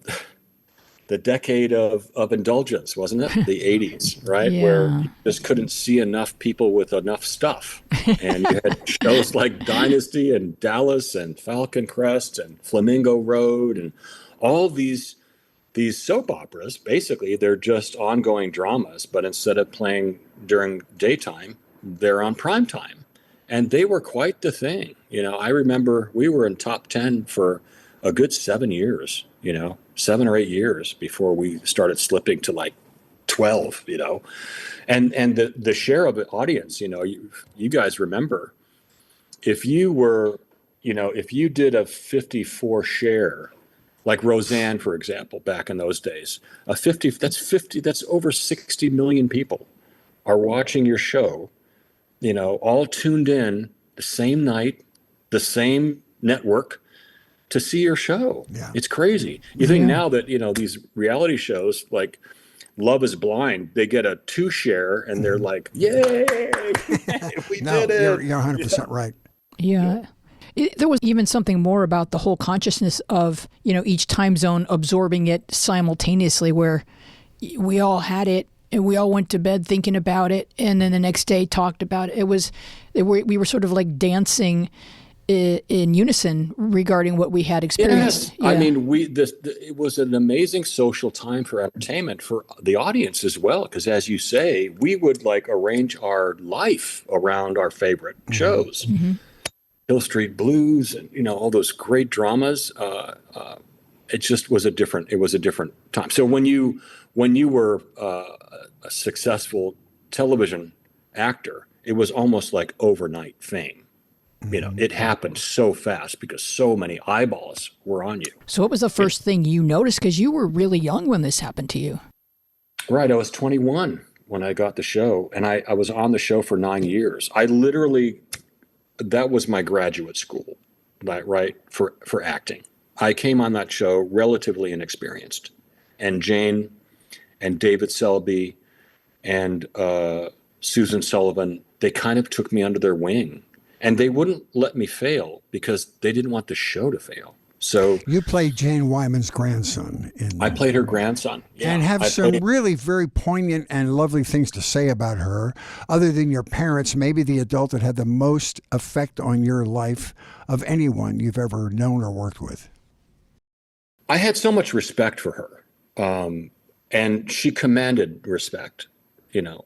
Speaker 3: decade of indulgence, wasn't it? The 80s, right?
Speaker 1: Yeah.
Speaker 3: Where you just couldn't see enough people with enough stuff. And you had shows like Dynasty and Dallas and Falcon Crest and Flamingo Road and all these soap operas. Basically, they're just ongoing dramas, but instead of playing during daytime, they're on prime time. And they were quite the thing. I remember we were in top 10 for a good 7 years, 7 or 8 years before we started slipping to like 12, and the share of the audience, you guys remember if you were, if you did a 54 share, like Roseanne, for example, back in those days, that's over 60 million people are watching your show, all tuned in the same night, the same network, to see your show.
Speaker 2: Yeah.
Speaker 3: It's crazy. You think now that, these reality shows like Love is Blind, they get a 2 share and they're like, yay, we did it.
Speaker 2: You're 100% right.
Speaker 1: Yeah. There was even something more about the whole consciousness of, each time zone absorbing it simultaneously, where we all had it and we all went to bed thinking about it. And then the next day talked about it. We were sort of like dancing in unison regarding what we had experienced.
Speaker 3: Yes. Yeah. I mean, it was an amazing social time for entertainment for the audience as well. Because as you say, we would like arrange our life around our favorite shows, Hill Street Blues, and all those great dramas. It just was a different time. So when you were a successful television actor, it was almost like overnight fame. It happened so fast because so many eyeballs were on you.
Speaker 1: So what was the first thing you noticed? Because you were really young when this happened to you.
Speaker 3: Right. I was 21 when I got the show, and I was on the show for 9 years. That was my graduate school, right, for acting. I came on that show relatively inexperienced. And Jane and David Selby and Susan Sullivan, they kind of took me under their wing. And they wouldn't let me fail because they didn't want the show to fail. So
Speaker 2: you played Jane Wyman's grandson.
Speaker 3: I played her grandson. Yeah,
Speaker 2: and have some really very poignant and lovely things to say about her. Other than your parents, maybe the adult that had the most effect on your life of anyone you've ever known or worked with.
Speaker 3: I had so much respect for her. And she commanded respect,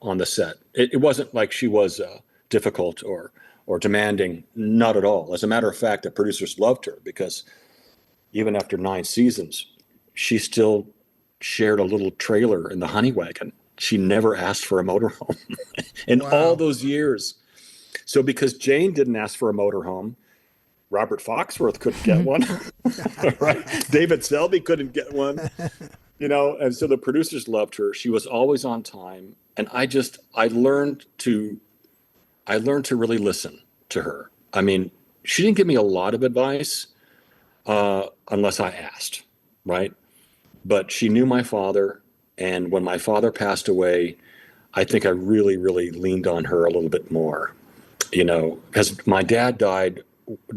Speaker 3: on the set. It wasn't like she was difficult or demanding, not at all. As a matter of fact, the producers loved her because even after 9 seasons, she still shared a little trailer in the honey wagon. She never asked for a motorhome in all those years. So because Jane didn't ask for a motorhome, Robert Foxworth couldn't get one, right? David Selby couldn't get one, and so the producers loved her. She was always on time. And I learned to really listen to her. I mean, she didn't give me a lot of advice unless I asked, right? But she knew my father. And when my father passed away, I think I really, really leaned on her a little bit more, because my dad died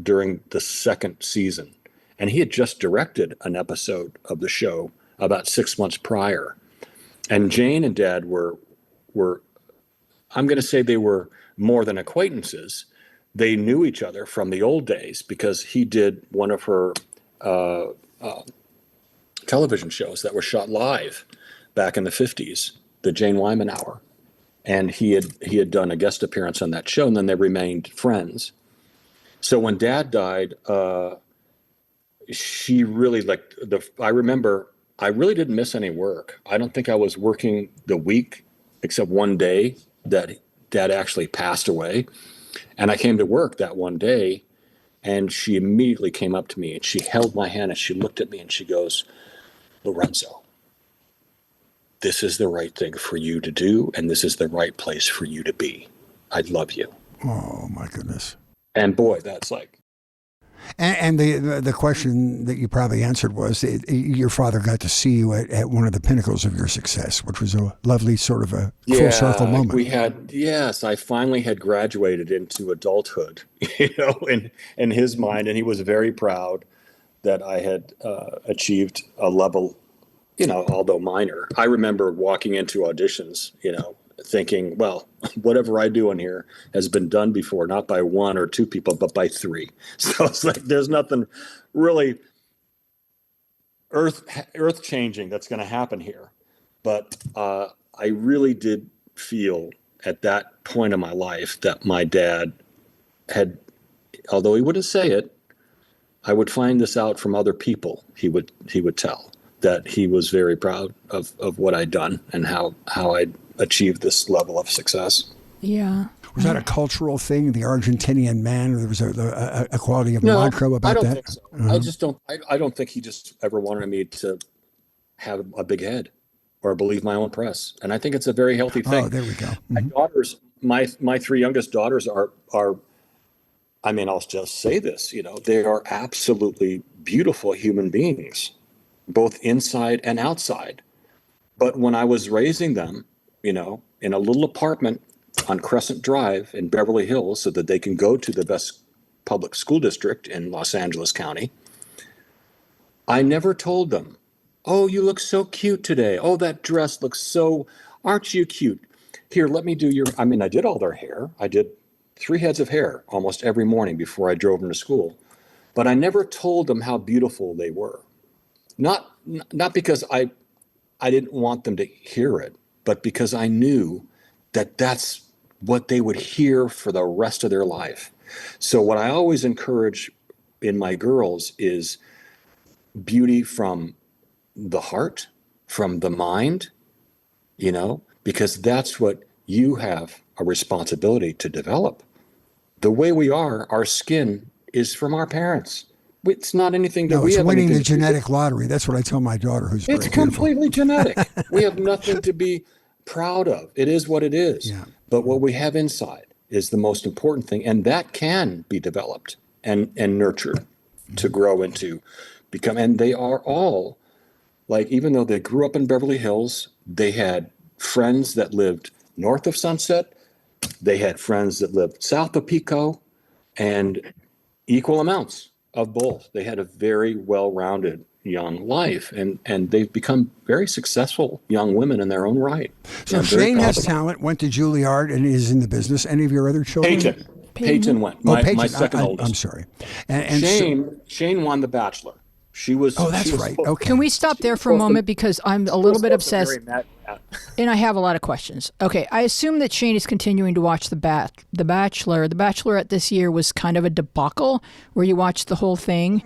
Speaker 3: during the 2nd season. And he had just directed an episode of the show about 6 months prior. And Jane and Dad were I'm going to say they were more than acquaintances. they knew each other from the old days because he did one of her television shows that were shot live back in the 50s, the Jane Wyman Hour. And he had done a guest appearance on that show, and then they remained friends. So when Dad died, she really I remember I really didn't miss any work. I don't think I was working the week except one day that Dad actually passed away. And I came to work that one day, and she immediately came up to me and she held my hand and she looked at me and she goes, "Lorenzo, this is the right thing for you to do, and this is the right place for you to be. I love you."
Speaker 2: Oh, my goodness.
Speaker 3: And boy, that's like.
Speaker 2: And the question that you probably answered was your father got to see you at one of the pinnacles of your success, which was a lovely sort of a full circle moment.
Speaker 3: Yes, I finally had graduated into adulthood, in his mind. And he was very proud that I had achieved a level, although minor. I remember walking into auditions, thinking, well, whatever I do in here has been done before, not by one or two people, but by three. So it's like there's nothing really earth changing that's going to happen here. But I really did feel at that point in my life that my dad had, although he wouldn't say it, I would find this out from other people. He would tell that he was very proud of what I'd done and how I'd achieved this level of success.
Speaker 1: Yeah.
Speaker 2: Was that a cultural thing, the Argentinian man? Or there was a quality of mantra about that?
Speaker 3: I don't think so. I just don't. I don't think he just ever wanted me to have a big head or believe my own press. And I think it's a very healthy thing.
Speaker 2: Oh, there we go. Mm-hmm.
Speaker 3: My daughters, my three youngest daughters are. I mean, I'll just say this. They are absolutely beautiful human beings, both inside and outside. But when I was raising them, in a little apartment on Crescent Drive in Beverly Hills so that they can go to the best public school district in Los Angeles County, I never told them, "Oh, you look so cute today. Oh, that dress looks so, aren't you cute? Here, let me do your," I mean, I did all their hair. I did 3 heads of hair almost every morning before I drove them to school. But I never told them how beautiful they were. Not because I didn't want them to hear it, but because I knew that that's what they would hear for the rest of their life. So what I always encourage in my girls is beauty from the heart, from the mind, because that's what you have a responsibility to develop. The way we are, our skin is from our parents. It's not anything that we have.
Speaker 2: It's winning the genetic lottery. That's what I tell my daughter, who's very beautiful.
Speaker 3: It's completely genetic. We have nothing to be proud of. It is what it is.
Speaker 2: Yeah.
Speaker 3: But what we have inside is the most important thing, and that can be developed and nurtured to grow into become. And they are all, like, even though they grew up in Beverly Hills, they had friends that lived north of Sunset. They had friends that lived south of Pico, and equal amounts of both. They had a very well-rounded young life, and they've become very successful young women in their own right.
Speaker 2: So Shane has talent, went to Juilliard, and is in the business. Any of your other children?
Speaker 3: Peyton went. My second oldest.
Speaker 2: I'm sorry. And
Speaker 3: Shane won The Bachelor. She was.
Speaker 2: Oh, that's right. Okay.
Speaker 1: Can we stop there for a moment because I'm a little bit obsessed, and I have a lot of questions. Okay, I assume that Shane is continuing to watch The Bachelor. The Bachelorette this year was kind of a debacle where you watched the whole thing,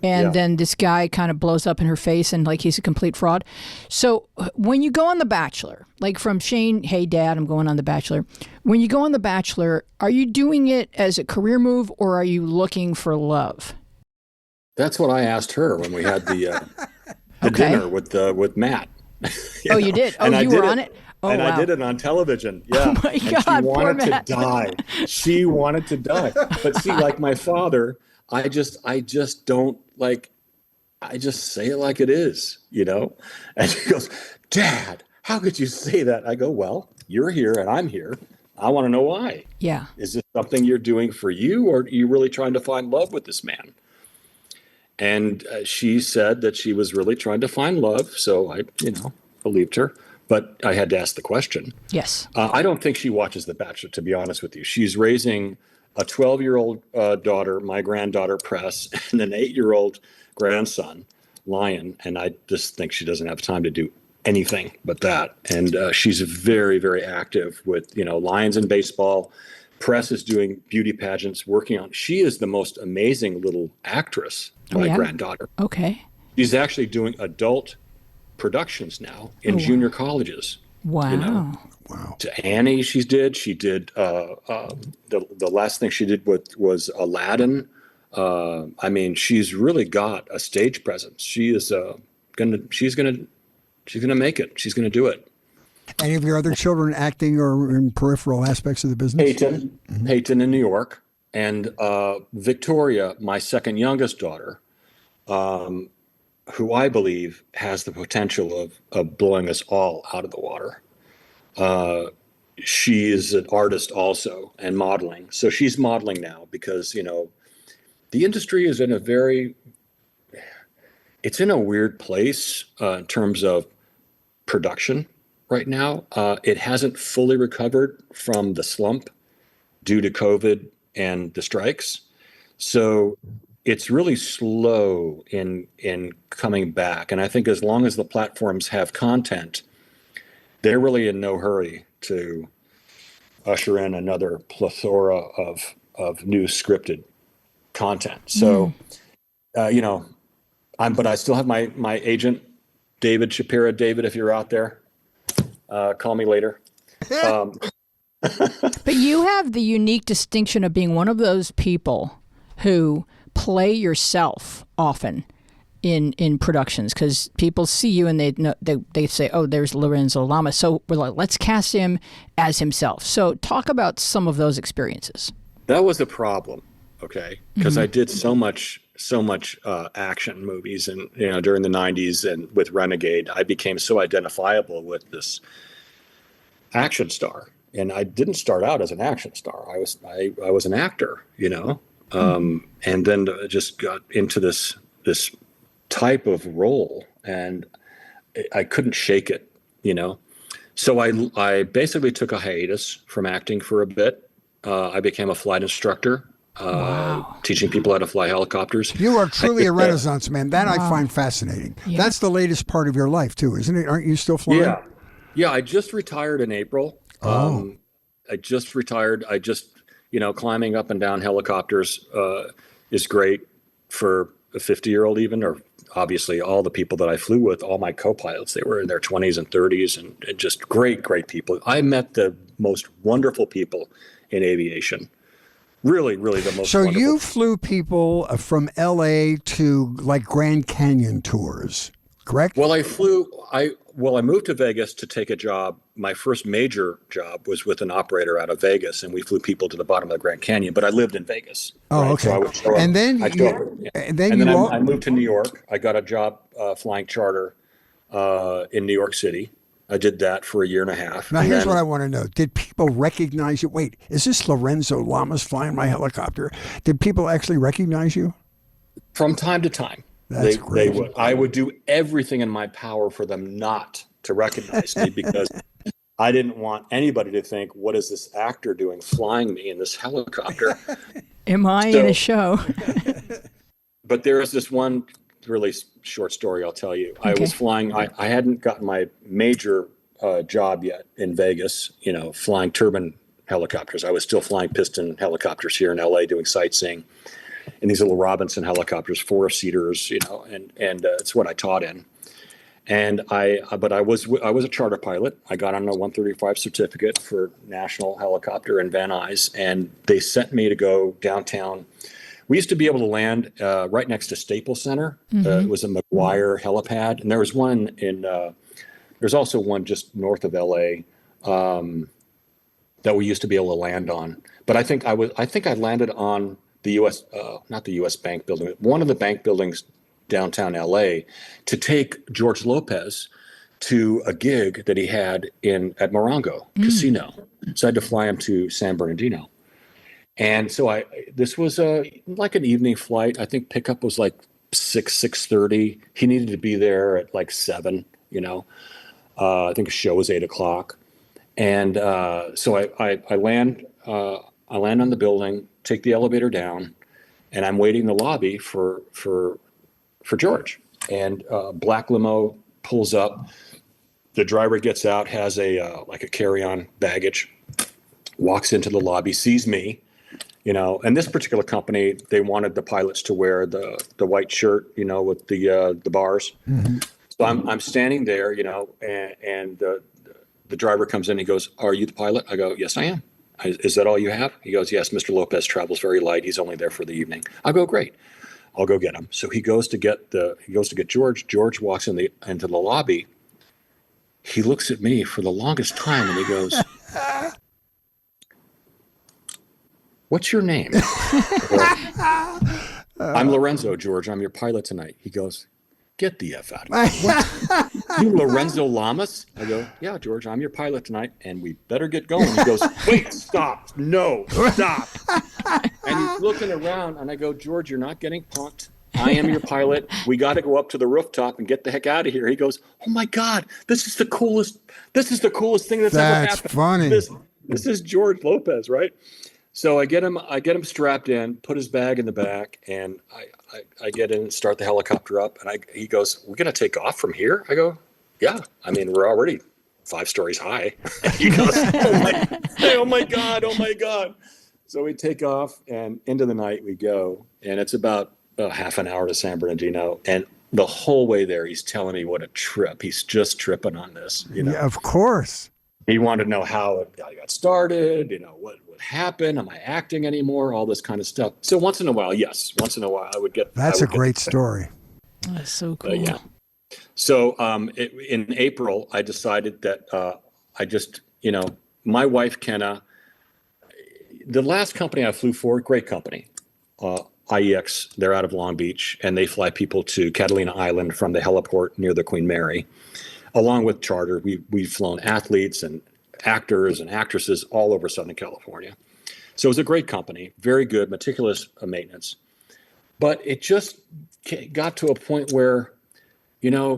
Speaker 1: and then this guy kind of blows up in her face and like he's a complete fraud. So when you go on The Bachelor, like from Shane, "Hey Dad, I'm going on The Bachelor." When you go on The Bachelor, are you doing it as a career move or are you looking for love?
Speaker 3: That's what I asked her when we had the dinner with Matt.
Speaker 1: You did? Oh, you were on it? Oh,
Speaker 3: and
Speaker 1: wow.
Speaker 3: I did it on television. Yeah.
Speaker 1: Oh my God,
Speaker 3: she wanted
Speaker 1: poor Matt.
Speaker 3: to die. She wanted to die. But see, like my father, I just don't like, I just say it like it is, And she goes, "Dad, how could you say that?" I go, "Well, you're here and I'm here. I want to know why.
Speaker 1: Yeah.
Speaker 3: Is this something you're doing for you, or are you really trying to find love with this man?" And she said that she was really trying to find love. So I, believed her. But I had to ask the question.
Speaker 1: Yes.
Speaker 3: I don't think she watches The Bachelor, to be honest with you. She's raising a 12-year-old daughter, my granddaughter Press, and an 8-year-old grandson, Lion. And I just think she doesn't have time to do anything but that. And she's very, very active with, Lions in baseball. Press is doing beauty pageants, working on. She is the most amazing little actress, my granddaughter.
Speaker 1: Okay.
Speaker 3: She's actually doing adult productions now in junior colleges.
Speaker 1: Wow.
Speaker 2: Wow.
Speaker 3: To Annie, she did the last thing she did was Aladdin. I mean, she's really got a stage presence. She's gonna make it. She's gonna do it.
Speaker 2: Any of your other children acting or in peripheral aspects of the business?
Speaker 3: Peyton in New York, and Victoria, my second youngest daughter, who I believe has the potential of blowing us all out of the water. She is an artist also and modeling. So she's modeling now because, the industry is in a weird place in terms of production right now. It hasn't fully recovered from the slump due to COVID and the strikes. So it's really slow in coming back. And I think as long as the platforms have content, they're really in no hurry to usher in another plethora of new scripted content. So, but I still have my agent, David Shapiro. David, if you're out there, call me later.
Speaker 1: But you have the unique distinction of being one of those people who play yourself often in productions, because people see you and they say, oh, there's Lorenzo Lamas, so we're like, let's cast him as himself. So talk about some of those experiences.
Speaker 3: That was a problem, okay, because I did so much action movies, and during the 90s and with Renegade, I became so identifiable with this action star, and I didn't start out as an action star. I was an actor, and then just got into this type of role, and I couldn't shake it, So I basically took a hiatus from acting for a bit. I became a flight instructor, teaching people how to fly helicopters.
Speaker 2: You are truly a Renaissance man. That I find fascinating.
Speaker 1: Yeah.
Speaker 2: That's the latest part of your life too, isn't it? Aren't you still flying?
Speaker 3: Yeah. I just retired in April. I just retired. Climbing up and down helicopters is great for a 50-year-old even, or obviously all the people that I flew with, all my co-pilots, they were in their 20s and 30s and just great people. I met the most wonderful people in aviation. Really, really the most wonderful.
Speaker 2: So you flew people from LA to like Grand Canyon tours, correct?
Speaker 3: Well, I moved to Vegas to take a job. My first major job was with an operator out of Vegas, and we flew people to the bottom of the Grand Canyon, but I lived in Vegas.
Speaker 2: Oh,
Speaker 3: right?
Speaker 2: okay.
Speaker 3: So I would show up,
Speaker 2: and then
Speaker 3: I moved to New York. I got a job flying charter in New York City. I did that for a year and a half.
Speaker 2: Now, here's what I want to know. Did people recognize you? Wait, is this Lorenzo Lamas flying my helicopter? Did people actually recognize you?
Speaker 3: From time to time.
Speaker 2: That's great.
Speaker 3: They would. I would do everything in my power for them not to recognize me, because I didn't want anybody to think, what is this actor doing flying me in this helicopter?
Speaker 1: Am I in a show?
Speaker 3: But there is this one really short story I'll tell you.
Speaker 1: Okay.
Speaker 3: I was flying. I hadn't gotten my major job yet in Vegas, flying turbine helicopters. I was still flying piston helicopters here in LA doing sightseeing. And these little Robinson helicopters, 4-seaters, and it's what I taught in. And I was a charter pilot. I got on a 135 certificate for National Helicopter in Van Nuys, and they sent me to go downtown. We used to be able to land right next to Staples Center. It was a McGuire helipad, and there was one there's also one just north of LA that we used to be able to land on. But I think I landed on the U.S. Not the U.S. Bank building, one of the bank buildings downtown L.A. to take George Lopez to a gig that he had at Morongo Casino. So I had to fly him to San Bernardino. And so this was like an evening flight. I think pickup was like 6:30. He needed to be there at like 7, I think the show was 8:00. And so I land on the building. take the elevator down, and I'm waiting in the lobby for George. And black limo pulls up. The driver gets out, has a like a carry-on baggage, walks into the lobby, sees me, and this particular company, they wanted the pilots to wear the white shirt, with the bars. Mm-hmm. So I'm standing there, and the driver comes in. He goes, "Are you the pilot?" I go, "Yes, I am." "Is that all you have?" He goes, "Yes, Mr. Lopez travels very light. He's only there for the evening." I go, "Great. I'll go get him." So he goes to get George. George walks into the lobby. He looks at me for the longest time and he goes, "What's your name?" "I'm Lorenzo, George. I'm your pilot tonight." He goes, "Get the F out of here." "What? You Lorenzo Lamas?" I go, "Yeah, George, I'm your pilot tonight and we better get going." He goes, "Wait, stop. No, stop." And he's looking around and I go, "George, you're not getting punked. I am your pilot. We got to go up to the rooftop and get the heck out of here." He goes, "Oh my God, this is the coolest thing that's ever happened."
Speaker 2: That's funny.
Speaker 3: This is George Lopez, right? So I get him strapped in, put his bag in the back, and I get in and start the helicopter up. And he goes, "We're going to take off from here?" I go, "Yeah. I mean, we're already 5 stories high." He goes, oh my God. So we take off, and into the night we go, and it's about half an hour to San Bernardino. And the whole way there, he's telling me what a trip. He's just tripping on this.
Speaker 2: Yeah, of course.
Speaker 3: He wanted to know how it got started, what happened, am I acting anymore, all this kind of stuff. So once in a while I would get.
Speaker 2: That's a great story.
Speaker 1: That's so cool.
Speaker 3: Yeah. So in April, I decided that I just, my wife, Kenna, the last company I flew for, great company, IEX, they're out of Long Beach, and they fly people to Catalina Island from the heliport near the Queen Mary. Along with charter, we've flown athletes and actors and actresses all over Southern California. So it was a great company, very good, meticulous maintenance. But it just got to a point where,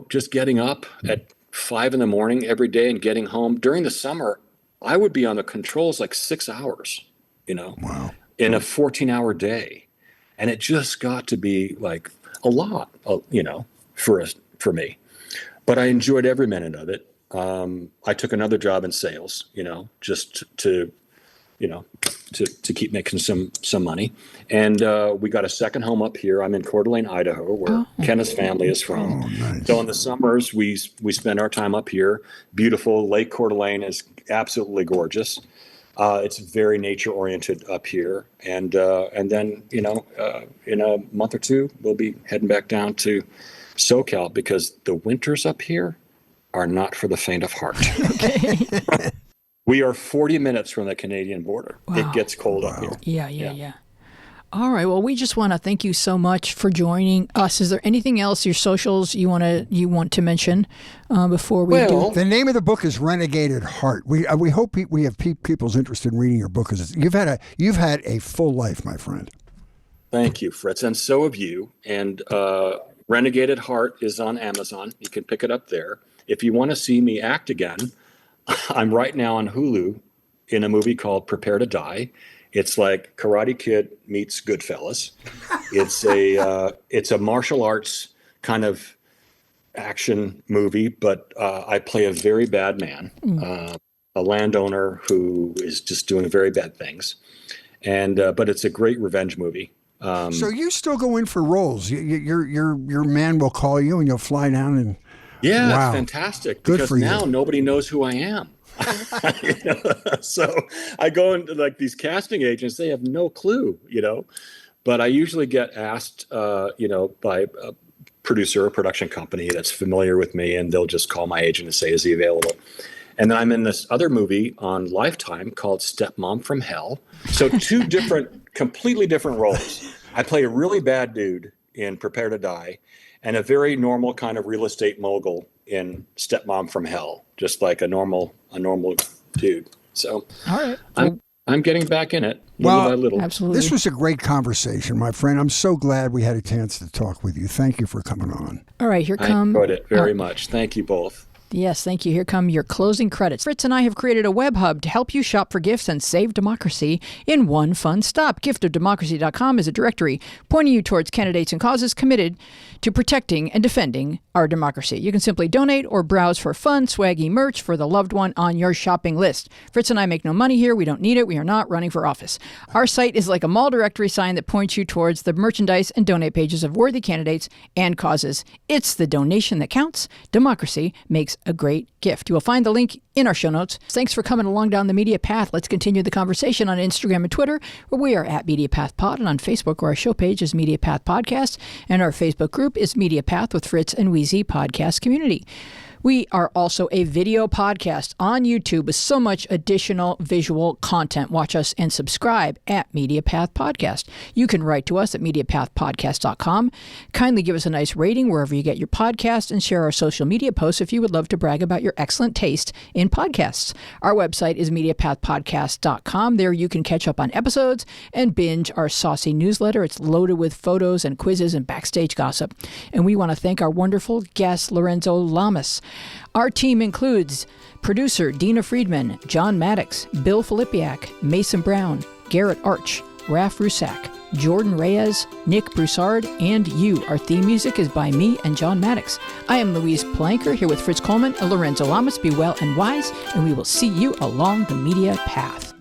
Speaker 3: just getting up at 5 a.m. every day and getting home during the summer, I would be on the controls like 6 hours,
Speaker 2: Wow.
Speaker 3: in a 14-hour day. And it just got to be like a lot, for me. But I enjoyed every minute of it. I took another job in sales, just to keep making some money. And we got a second home up here. I'm in Coeur d'Alene, Idaho, where Kenna's family is from.
Speaker 2: Oh, nice.
Speaker 3: So in the summers, we spend our time up here. Beautiful. Lake Coeur d'Alene is absolutely gorgeous. It's very nature oriented up here. And then, in a month or two, we'll be heading back down to SoCal because the winters up here are not for the faint of heart.
Speaker 1: Okay.
Speaker 3: We are 40 minutes from the Canadian border.
Speaker 1: Wow.
Speaker 3: It gets cold up here.
Speaker 1: Yeah. All right. Well, we just want to thank you so much for joining us. Is there anything else, your socials, you want to mention before we do?
Speaker 2: The name of the book is Renegade at Heart. We hope we have people's interest in reading your book because you've had a full life, my friend.
Speaker 3: Thank you, Fritz, and so have you. And Renegade at Heart is on Amazon. You can pick it up there. If you want to see me act again, I'm right now on Hulu in a movie called Prepare to Die. It's like Karate Kid meets Goodfellas. It's a martial arts kind of action movie, but I play a very bad man, a landowner who is just doing very bad things. And but it's a great revenge movie.
Speaker 2: So you still go in for roles. Your man will call you and you'll fly down and.
Speaker 3: Yeah,
Speaker 2: wow.
Speaker 3: It's fantastic.
Speaker 2: Good
Speaker 3: because
Speaker 2: for you.
Speaker 3: now nobody knows who I am. So I go into like these casting agents, they have no clue, but I usually get asked, by a producer or production company that's familiar with me, and they'll just call my agent and say, "Is he available?" And then I'm in this other movie on Lifetime called Stepmom from Hell. So 2 completely different roles. I play a really bad dude in Prepare to Die, and a very normal kind of real estate mogul in Stepmom from Hell, just like a normal dude. So
Speaker 1: all right.
Speaker 3: I'm getting back in it little by little.
Speaker 1: Absolutely.
Speaker 2: This was a great conversation, my friend. I'm so glad we had a chance to talk with you. Thank you for coming on.
Speaker 1: All right,
Speaker 3: I enjoyed it very much. Thank you both.
Speaker 1: Yes, thank you. Here come your closing credits. Fritz and I have created a web hub to help you shop for gifts and save democracy in one fun stop. Giftofdemocracy.com is a directory pointing you towards candidates and causes committed to protecting and defending our democracy. You can simply donate or browse for fun, swaggy merch for the loved one on your shopping list. Fritz and I make no money here. We don't need it. We are not running for office. Our site is like a mall directory sign that points you towards the merchandise and donate pages of worthy candidates and causes. It's the donation that counts. Democracy makes a great gift. You will find the link in our show notes. Thanks for coming along down the media path. Let's continue the conversation on Instagram and Twitter, where we are at Media Path Pod, and on Facebook, where our show page is Media Path Podcast, and our Facebook group is Media Path with Fritz and Wheezy Podcast Community. We are also a video podcast on YouTube with so much additional visual content. Watch us and subscribe at Media Path Podcast. You can write to us at MediaPathPodcast.com. Kindly give us a nice rating wherever you get your podcast and share our social media posts if you would love to brag about your excellent taste in podcasts. Our website is MediaPathPodcast.com. There you can catch up on episodes and binge our saucy newsletter. It's loaded with photos and quizzes and backstage gossip. And we want to thank our wonderful guest, Lorenzo Lamas. Our team includes producer Dina Friedman, John Maddox, Bill Filipiak, Mason Brown, Garrett Arch, Raf Rusak, Jordan Reyes, Nick Broussard, and you. Our theme music is by me and John Maddox. I am Louise Planker here with Fritz Coleman and Lorenzo Lamas. Be well and wise, and we will see you along the media path.